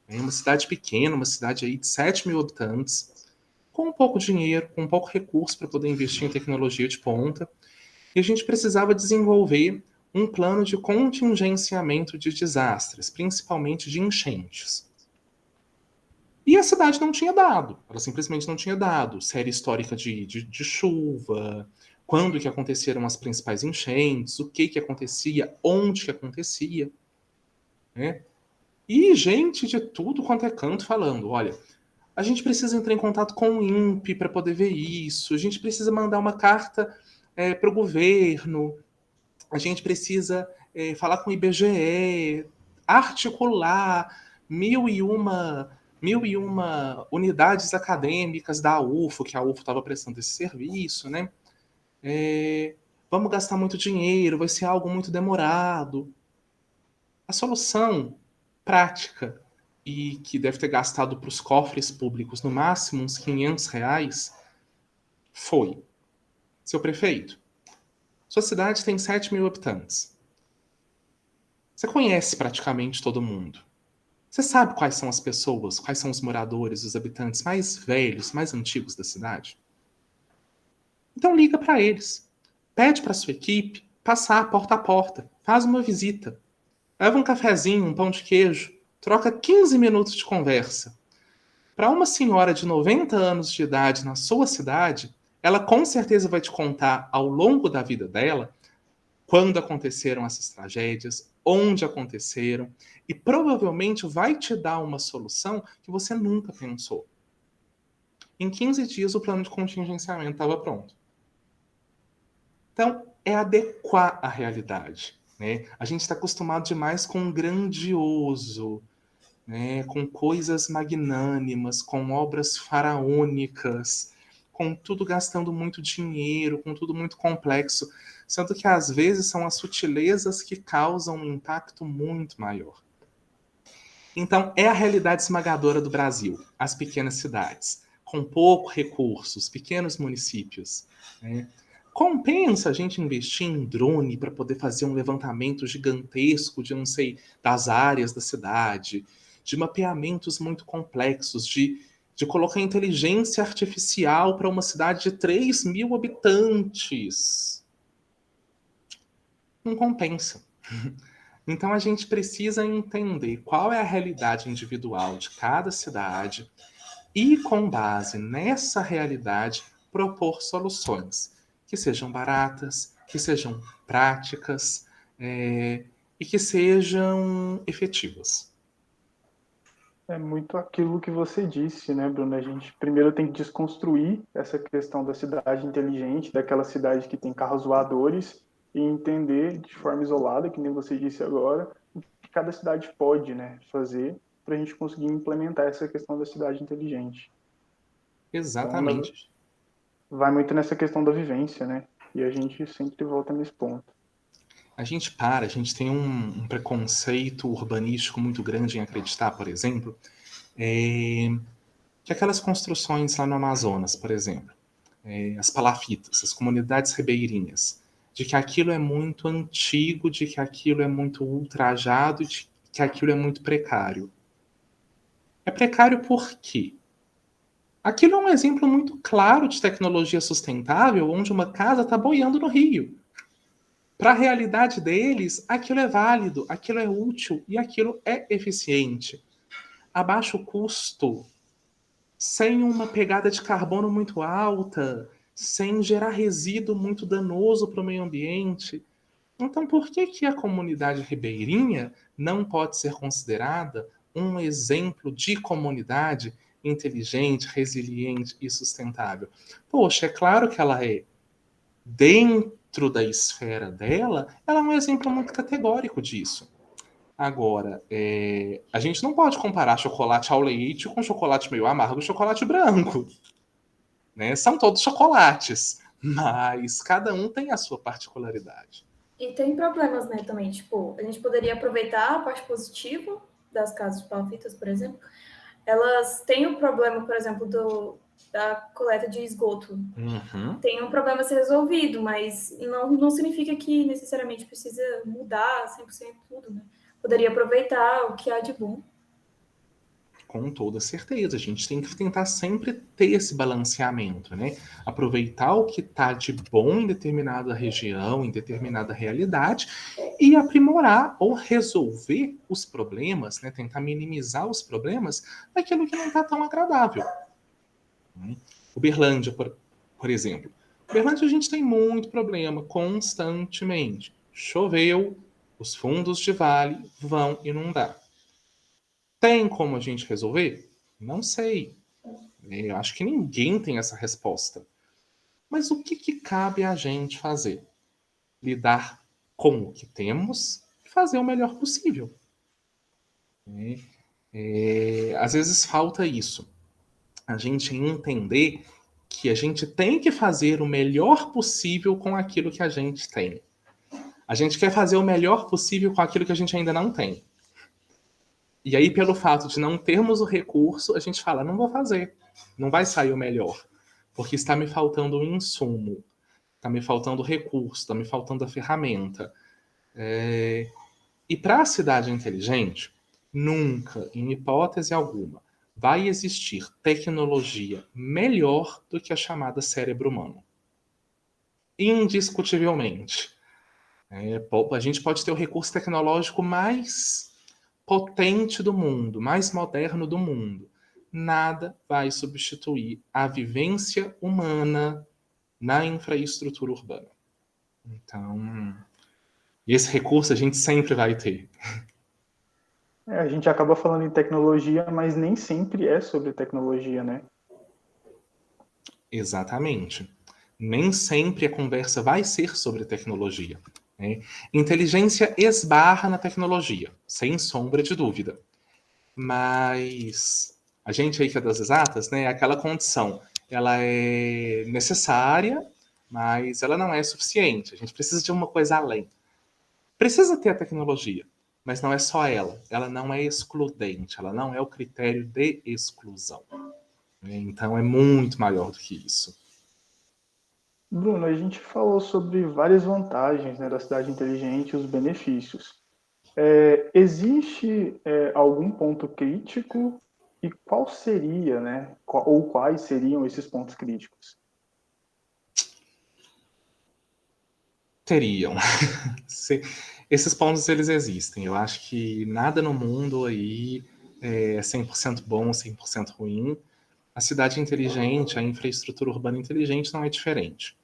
É uma cidade pequena, uma cidade aí de 7 mil habitantes, com pouco dinheiro, com pouco recurso para poder investir em tecnologia de ponta, e a gente precisava desenvolver um plano de contingenciamento de desastres, principalmente de enchentes. E a cidade não tinha dado, ela simplesmente não tinha dado série histórica de chuva, quando que aconteceram as principais enchentes, o que acontecia, onde que acontecia, né? E gente de tudo quanto é canto falando, olha, a gente precisa entrar em contato com o INPE para poder ver isso, a gente precisa mandar uma carta para o governo, a gente precisa falar com o IBGE, articular mil e uma unidades acadêmicas da UFO, que a UFO estava prestando esse serviço, né? Vamos gastar muito dinheiro, vai ser algo muito demorado. A solução prática e que deve ter gastado para os cofres públicos no máximo uns R$ 500 foi: seu prefeito, sua cidade tem 7 mil habitantes. Você conhece praticamente todo mundo. Você sabe quais são as pessoas, quais são os moradores, os habitantes mais velhos, mais antigos da cidade? Então liga para eles. Pede para sua equipe passar porta a porta. Faz uma visita. Leva um cafezinho, um pão de queijo. Troca 15 minutos de conversa. Para uma senhora de 90 anos de idade na sua cidade, ela com certeza vai te contar ao longo da vida dela quando aconteceram essas tragédias, onde aconteceram, e provavelmente vai te dar uma solução que você nunca pensou. Em 15 dias o plano de contingenciamento estava pronto. Então, é adequar a realidade. Né? A gente está acostumado demais com o grandioso, né? Com coisas magnânimas, com obras faraônicas, com tudo gastando muito dinheiro, com tudo muito complexo, sendo que às vezes são as sutilezas que causam um impacto muito maior. Então, é a realidade esmagadora do Brasil, as pequenas cidades, com pouco recursos, pequenos municípios. Né? Compensa a gente investir em drone para poder fazer um levantamento gigantesco de, não sei, das áreas da cidade, de mapeamentos muito complexos, de colocar inteligência artificial para uma cidade de 3 mil habitantes. Não compensa. Então a gente precisa entender qual é a realidade individual de cada cidade e, com base nessa realidade, propor soluções que sejam baratas, que sejam práticas e que sejam efetivas. É muito aquilo que você disse, né, Bruno? A gente primeiro tem que desconstruir essa questão da cidade inteligente, daquela cidade que tem carros voadores, e entender de forma isolada, que nem você disse agora, o que cada cidade pode, né, fazer para a gente conseguir implementar essa questão da cidade inteligente. Exatamente. Então, vai muito nessa questão da vivência, né? E a gente sempre volta nesse ponto. A gente tem um preconceito urbanístico muito grande em acreditar, por exemplo, que aquelas construções lá no Amazonas, por exemplo, as palafitas, as comunidades ribeirinhas, de que aquilo é muito antigo, de que aquilo é muito ultrajado, de que aquilo é muito precário. É precário por quê? Aquilo é um exemplo muito claro de tecnologia sustentável, onde uma casa está boiando no rio. Para a realidade deles, aquilo é válido, aquilo é útil e aquilo é eficiente. A baixo custo, sem uma pegada de carbono muito alta, sem gerar resíduo muito danoso para o meio ambiente. Então, por que a comunidade ribeirinha não pode ser considerada um exemplo de comunidade inteligente, resiliente e sustentável? Poxa, é claro que ela é. Dentro dentro da esfera dela, ela é um exemplo muito categórico disso. Agora, a gente não pode comparar chocolate ao leite com chocolate meio amargo e chocolate branco. Né? São todos chocolates, mas cada um tem a sua particularidade. E tem problemas, né, também. Tipo, a gente poderia aproveitar a parte positiva das casas de palafitas, por exemplo. Elas têm o problema, por exemplo, da coleta de esgoto. Uhum. Tem um problema a ser resolvido, mas não significa que necessariamente precisa mudar 100% tudo, né? Poderia aproveitar o que há de bom. Com toda certeza, a gente tem que tentar sempre ter esse balanceamento, né? Aproveitar o que está de bom em determinada região, em determinada realidade, e aprimorar ou resolver os problemas, né? Tentar minimizar os problemas daquilo que não está tão agradável. Uberlândia, por exemplo. Uberlândia a gente tem muito problema constantemente. Choveu, os fundos de vale vão inundar. Tem como a gente resolver? Não sei. Eu acho que ninguém tem essa resposta. Mas o que cabe a gente fazer? Lidar com o que temos e fazer o melhor possível. Às vezes falta isso. A gente entender que a gente tem que fazer o melhor possível com aquilo que a gente tem. A gente quer fazer o melhor possível com aquilo que a gente ainda não tem. E aí, pelo fato de não termos o recurso, a gente fala, não vou fazer, não vai sair o melhor, porque está me faltando o insumo, está me faltando o recurso, está me faltando a ferramenta. E para a cidade inteligente, nunca, em hipótese alguma, vai existir tecnologia melhor do que a chamada cérebro humano. Indiscutivelmente. A gente pode ter o recurso tecnológico mais potente do mundo, mais moderno do mundo. Nada vai substituir a vivência humana na infraestrutura urbana. Então, esse recurso a gente sempre vai ter. A gente acaba falando em tecnologia, mas nem sempre é sobre tecnologia, né? Exatamente. Nem sempre a conversa vai ser sobre tecnologia. Né? Inteligência esbarra na tecnologia, sem sombra de dúvida. Mas a gente aí que é das exatas, né, aquela condição, ela é necessária, mas ela não é suficiente. A gente precisa de uma coisa além. Precisa ter a tecnologia, mas não é só ela. Ela não é excludente, ela não é o critério de exclusão. Então é muito maior do que isso. Bruno, a gente falou sobre várias vantagens, né, da cidade inteligente e os benefícios. Existe algum ponto crítico e qual seria, né, ou quais seriam esses pontos críticos? Teriam. Esses pontos, eles existem. Eu acho que nada no mundo aí é 100% bom, 100% ruim. A cidade inteligente, a infraestrutura urbana inteligente não é diferente.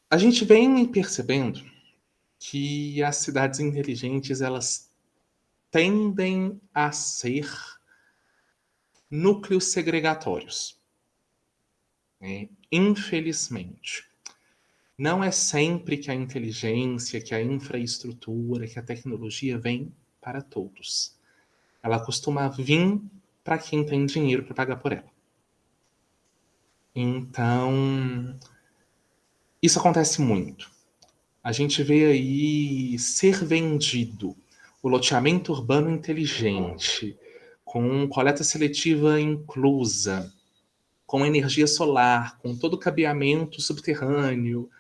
A gente vem percebendo que as cidades inteligentes, elas tendem a ser núcleos segregatórios. Infelizmente. Não é sempre que a inteligência, que a infraestrutura, que a tecnologia vem para todos. Ela costuma vir para quem tem dinheiro para pagar por ela. Então, isso acontece muito. A gente vê aí ser vendido o loteamento urbano inteligente, com coleta seletiva inclusa, com energia solar, com todo o cabeamento subterrâneo,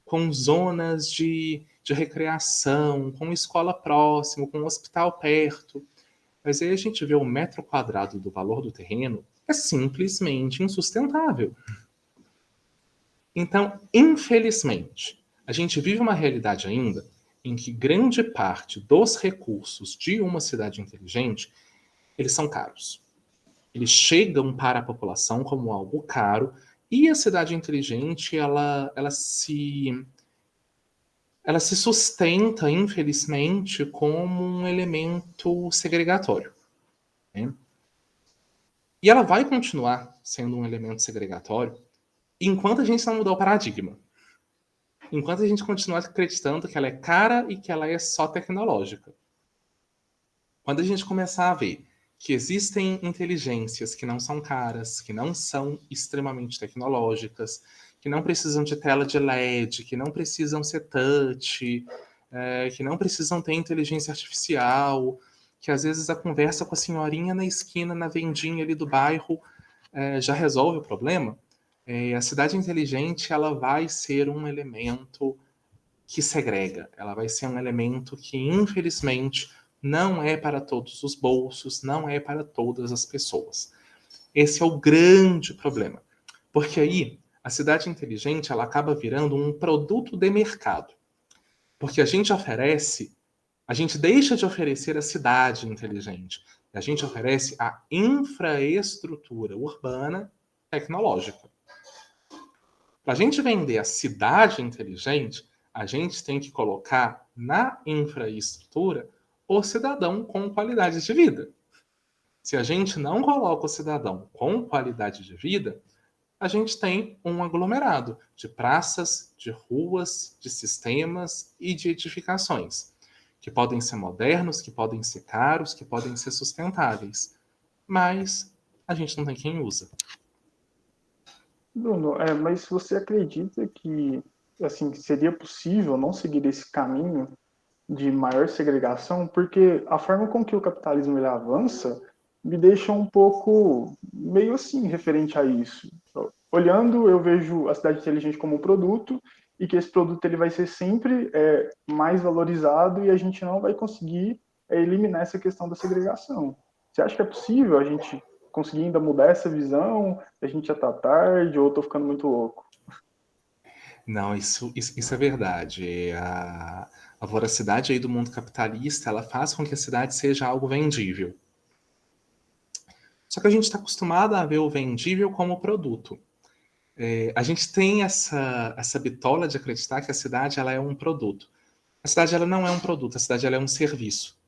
com zonas de recreação, com escola próximo, com hospital perto. Mas aí a gente vê o metro quadrado do valor do terreno é simplesmente insustentável. Então, infelizmente, a gente vive uma realidade ainda em que grande parte dos recursos de uma cidade inteligente, eles são caros. Eles chegam para a população como algo caro e a cidade inteligente, ela se sustenta, infelizmente, como um elemento segregatório. Né? E ela vai continuar sendo um elemento segregatório enquanto a gente não mudar o paradigma. Enquanto a gente continuar acreditando que ela é cara e que ela é só tecnológica. Quando a gente começar a ver que existem inteligências que não são caras, que não são extremamente tecnológicas, que não precisam de tela de LED, que não precisam ser touch, que não precisam ter inteligência artificial, que às vezes a conversa com a senhorinha na esquina, na vendinha ali do bairro, já resolve o problema, a cidade inteligente ela vai ser um elemento que segrega, ela vai ser um elemento que, infelizmente, não é para todos os bolsos, não é para todas as pessoas. Esse é o grande problema. Porque aí, a cidade inteligente ela acaba virando um produto de mercado. Porque a gente deixa de oferecer a cidade inteligente. A gente oferece a infraestrutura urbana tecnológica. Para a gente vender a cidade inteligente, a gente tem que colocar na infraestrutura o cidadão com qualidade de vida. Se a gente não coloca o cidadão com qualidade de vida, a gente tem um aglomerado de praças, de ruas, de sistemas e de edificações, que podem ser modernos, que podem ser caros, que podem ser sustentáveis, mas a gente não tem quem usa. Bruno, mas você acredita que assim, seria possível não seguir esse caminho de maior segregação? Porque a forma com que o capitalismo ele avança me deixa um pouco meio assim referente a isso. Olhando, eu vejo a cidade inteligente como um produto e que esse produto ele vai ser sempre mais valorizado e a gente não vai conseguir eliminar essa questão da segregação. Você acha que é possível a gente conseguir ainda mudar essa visão? A gente já está tarde ou estou ficando muito louco? Não, isso é verdade. A voracidade aí do mundo capitalista, ela faz com que a cidade seja algo vendível. Só que a gente está acostumado a ver o vendível como produto. A gente tem essa bitola de acreditar que a cidade ela é um produto. A cidade ela não é um produto, a cidade ela é um serviço.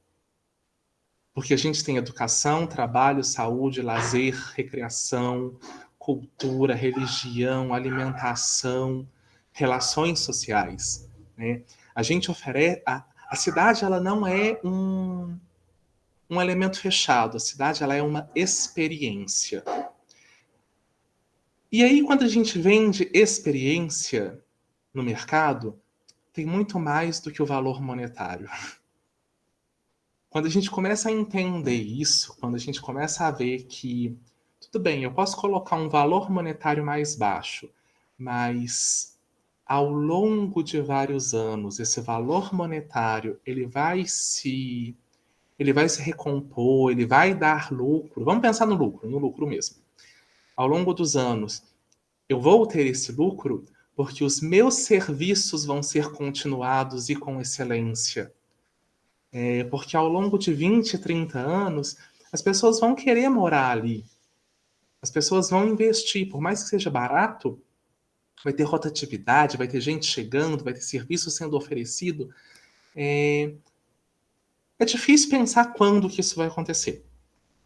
Porque a gente tem educação, trabalho, saúde, lazer, recreação, cultura, religião, alimentação, relações sociais. Né? A gente oferece... A cidade ela não é um elemento fechado, a cidade ela é uma experiência. E aí, quando a gente vende experiência no mercado, tem muito mais do que o valor monetário. Quando a gente começa a entender isso, quando a gente começa a ver que, tudo bem, eu posso colocar um valor monetário mais baixo, mas ao longo de vários anos, esse valor monetário ele vai se recompor, ele vai dar lucro. Vamos pensar no lucro mesmo. Ao longo dos anos, eu vou ter esse lucro porque os meus serviços vão ser continuados e com excelência. Porque ao longo de 20, 30 anos, as pessoas vão querer morar ali. As pessoas vão investir, por mais que seja barato, vai ter rotatividade, vai ter gente chegando, vai ter serviço sendo oferecido. É difícil pensar quando que isso vai acontecer,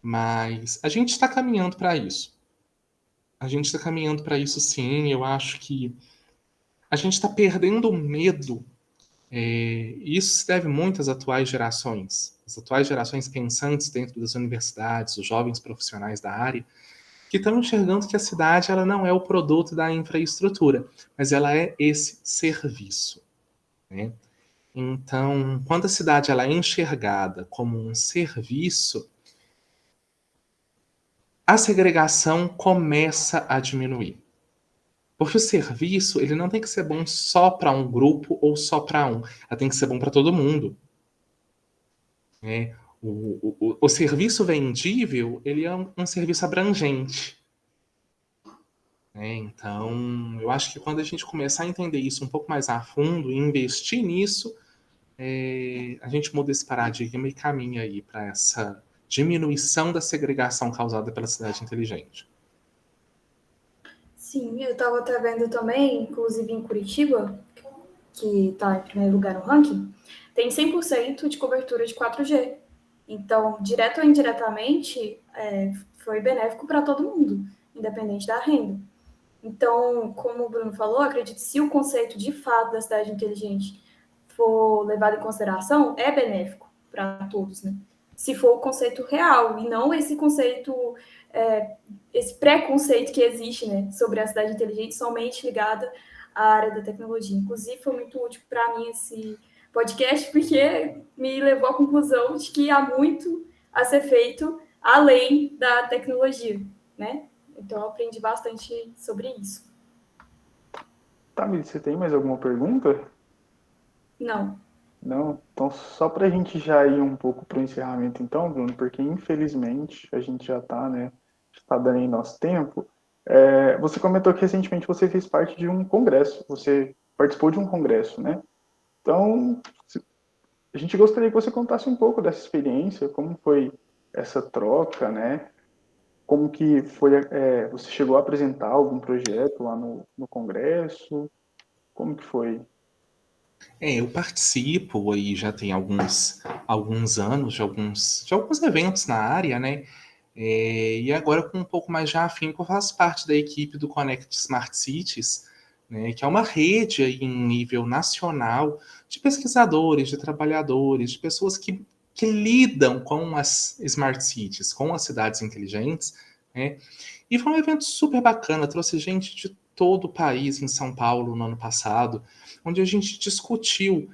mas a gente está caminhando para isso. A gente está caminhando para isso sim, eu acho que a gente está perdendo o medo. Isso se deve muito às atuais gerações. As atuais gerações pensantes dentro das universidades, os jovens profissionais da área, que estão enxergando que a cidade ela não é o produto da infraestrutura, mas ela é esse serviço. Né? Então, quando a cidade ela é enxergada como um serviço, a segregação começa a diminuir. Porque o serviço ele não tem que ser bom só para um grupo ou só para um. Ela tem que ser bom para todo mundo. O serviço vendível ele é um serviço abrangente. Então, eu acho que quando a gente começar a entender isso um pouco mais a fundo e investir nisso, a gente muda esse paradigma e caminha aí para essa diminuição da segregação causada pela cidade inteligente. Sim, eu estava até vendo também, inclusive em Curitiba, que está em primeiro lugar no ranking, tem 100% de cobertura de 4G. Então, direto ou indiretamente, foi benéfico para todo mundo, independente da renda. Então, como o Bruno falou, acredito que se o conceito de fato da cidade inteligente for levado em consideração, é benéfico para todos, né? Se for o conceito real, e não esse conceito, esse preconceito que existe, né, sobre a cidade inteligente somente ligada à área da tecnologia. Inclusive, foi muito útil para mim esse podcast, porque me levou à conclusão de que há muito a ser feito além da tecnologia, né? Então, eu aprendi bastante sobre isso. Tamires, você tem mais alguma pergunta? Não. Não? Então, só para a gente já ir um pouco para o encerramento, então, Bruno, porque infelizmente a gente já está, né, está dando aí nosso tempo. Você comentou que recentemente você fez parte de um congresso, você participou de um congresso, né? Então, a gente gostaria que você contasse um pouco dessa experiência, como foi essa troca, né? Como que foi, você chegou a apresentar algum projeto lá no congresso? Como que foi? Eu participo aí já tem alguns anos de alguns eventos na área, né? E agora com um pouco mais de afinco, eu faço parte da equipe do Connect Smart Cities, né, que é uma rede aí em nível nacional de pesquisadores, de trabalhadores, de pessoas que lidam com as Smart Cities, com as cidades inteligentes, né? E foi um evento super bacana, trouxe gente de todo o país em São Paulo no ano passado, onde a gente discutiu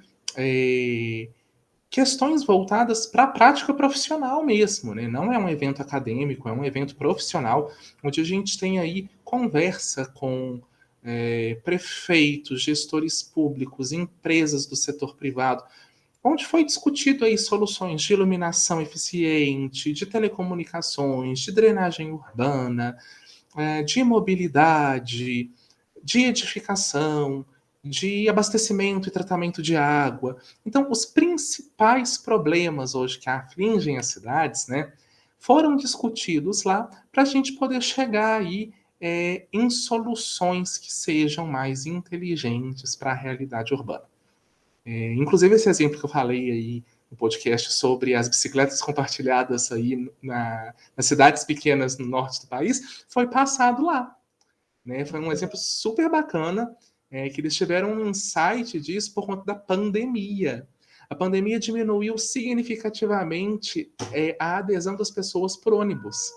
questões voltadas para a prática profissional mesmo, né? Não é um evento acadêmico, é um evento profissional, onde a gente tem aí conversa com prefeitos, gestores públicos, empresas do setor privado, onde foi discutido aí soluções de iluminação eficiente, de telecomunicações, de drenagem urbana, de mobilidade, de edificação, de abastecimento e tratamento de água. Então, os principais problemas hoje que afligem as cidades, né, foram discutidos lá para a gente poder chegar aí em soluções que sejam mais inteligentes para a realidade urbana. Inclusive, esse exemplo que eu falei aí no podcast sobre as bicicletas compartilhadas aí nas cidades pequenas no norte do país, foi passado lá. Né? Foi um exemplo super bacana, que eles tiveram um insight disso por conta da pandemia. A pandemia diminuiu significativamente a adesão das pessoas por ônibus.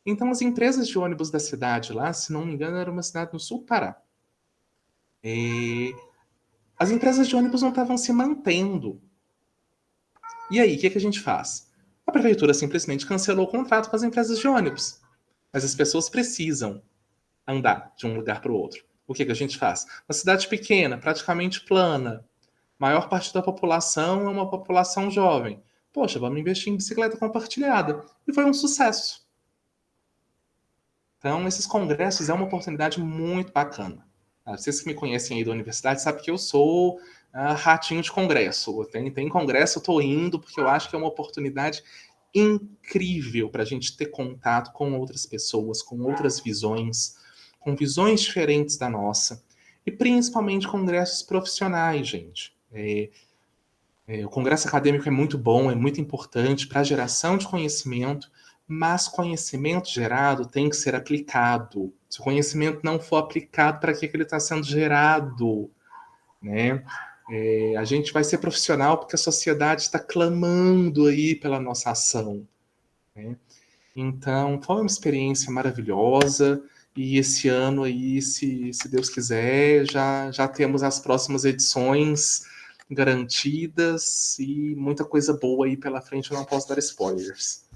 Então, as empresas de ônibus da cidade lá, se não me engano, era uma cidade no sul do Pará. As empresas de ônibus não estavam se mantendo. E aí, o que a gente faz? A prefeitura simplesmente cancelou o contrato com as empresas de ônibus. Mas as pessoas precisam andar de um lugar para o outro. O que a gente faz? Uma cidade pequena, praticamente plana, maior parte da população é uma população jovem. Poxa, vamos investir em bicicleta compartilhada. E foi um sucesso. Então, esses congressos é uma oportunidade muito bacana. Vocês que me conhecem aí da universidade sabem que eu sou ratinho de congresso. Tem congresso, eu estou indo porque eu acho que é uma oportunidade incrível para a gente ter contato com outras pessoas, com outras visões, com visões diferentes da nossa. E principalmente congressos profissionais, gente. O congresso acadêmico é muito bom, é muito importante para a geração de conhecimento, mas conhecimento gerado tem que ser aplicado. Se o conhecimento não for aplicado, para que ele está sendo gerado? Né? A gente vai ser profissional porque a sociedade está clamando aí pela nossa ação. Né? Então, foi uma experiência maravilhosa. E esse ano aí, se Deus quiser, já temos as próximas edições garantidas e muita coisa boa aí pela frente. Eu não posso dar spoilers.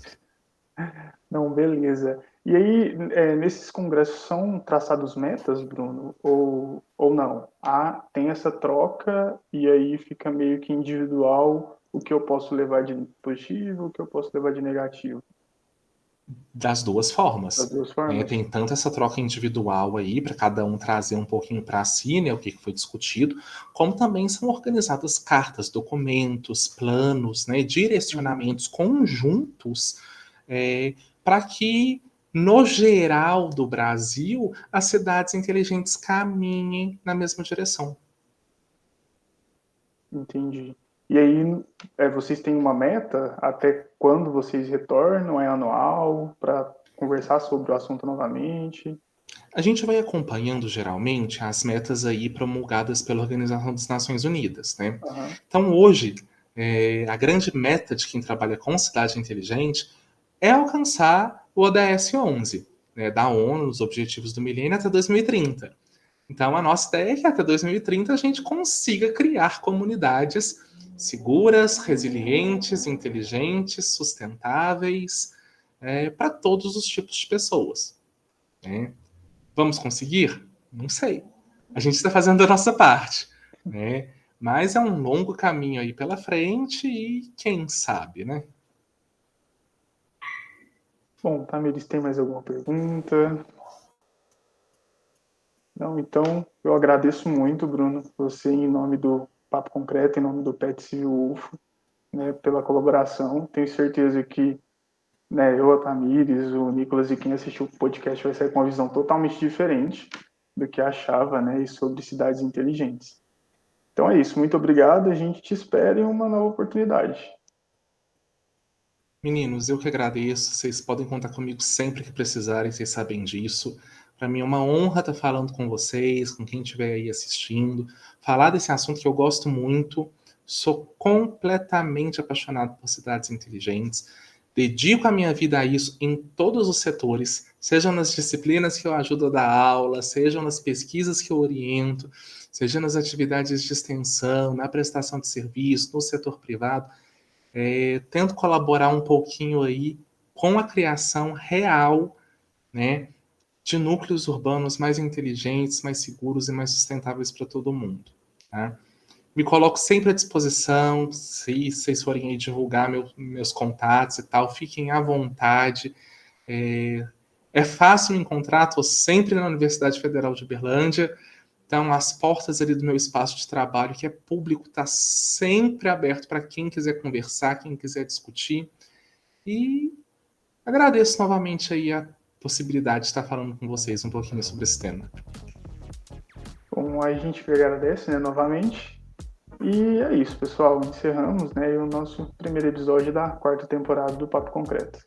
Não, beleza. E aí, nesses congressos são traçados metas, Bruno? Ou não? Tem essa troca e aí fica meio que individual o que eu posso levar de positivo, o que eu posso levar de negativo? Das duas formas. Das duas formas? Tem tanto essa troca individual aí, para cada um trazer um pouquinho para si, né, o que foi discutido, como também são organizadas cartas, documentos, planos, né, direcionamentos conjuntos, para que, no geral do Brasil, as cidades inteligentes caminhem na mesma direção. Entendi. E aí, vocês têm uma meta até quando vocês retornam? É anual? Para conversar sobre o assunto novamente? A gente vai acompanhando geralmente as metas aí promulgadas pela Organização das Nações Unidas, né? Aham. Então hoje, a grande meta de quem trabalha com cidade inteligente é alcançar o ODS 11, né, da ONU, os Objetivos do Milênio até 2030. Então a nossa ideia é que até 2030 a gente consiga criar comunidades seguras, resilientes, inteligentes, sustentáveis, para todos os tipos de pessoas, né? Vamos conseguir? Não sei. A gente está fazendo a nossa parte, né? Mas é um longo caminho aí pela frente e quem sabe, né? Bom, Tamires, tem mais alguma pergunta? Não, então eu agradeço muito, Bruno, você em nome do Papo Concreto, em nome do Pet Civil UFO, né, pela colaboração. Tenho certeza que, né, eu, a Tamires, o Nicolas e quem assistiu o podcast vai sair com uma visão totalmente diferente do que achava, né, e sobre cidades inteligentes. Então é isso, muito obrigado, a gente te espera em uma nova oportunidade. Meninos, eu que agradeço. Vocês podem contar comigo sempre que precisarem, vocês sabem disso. Para mim é uma honra estar falando com vocês, com quem estiver aí assistindo, falar desse assunto que eu gosto muito. Sou completamente apaixonado por cidades inteligentes. Dedico a minha vida a isso em todos os setores, sejam nas disciplinas que eu ajudo a dar aula, sejam nas pesquisas que eu oriento, seja nas atividades de extensão, na prestação de serviço, no setor privado. Tento colaborar um pouquinho aí com a criação real, né, de núcleos urbanos mais inteligentes, mais seguros e mais sustentáveis para todo mundo. Tá? Me coloco sempre à disposição, se vocês forem aí divulgar meus contatos e tal, fiquem à vontade. É fácil me encontrar, estou sempre na Universidade Federal de Uberlândia, então as portas ali do meu espaço de trabalho, que é público, está sempre aberto para quem quiser conversar, quem quiser discutir. E agradeço novamente aí a possibilidade de estar falando com vocês um pouquinho sobre esse tema. Bom, a gente agradece, né, novamente. E é isso, pessoal. Encerramos, né, o nosso primeiro episódio da quarta temporada do Papo Concreto.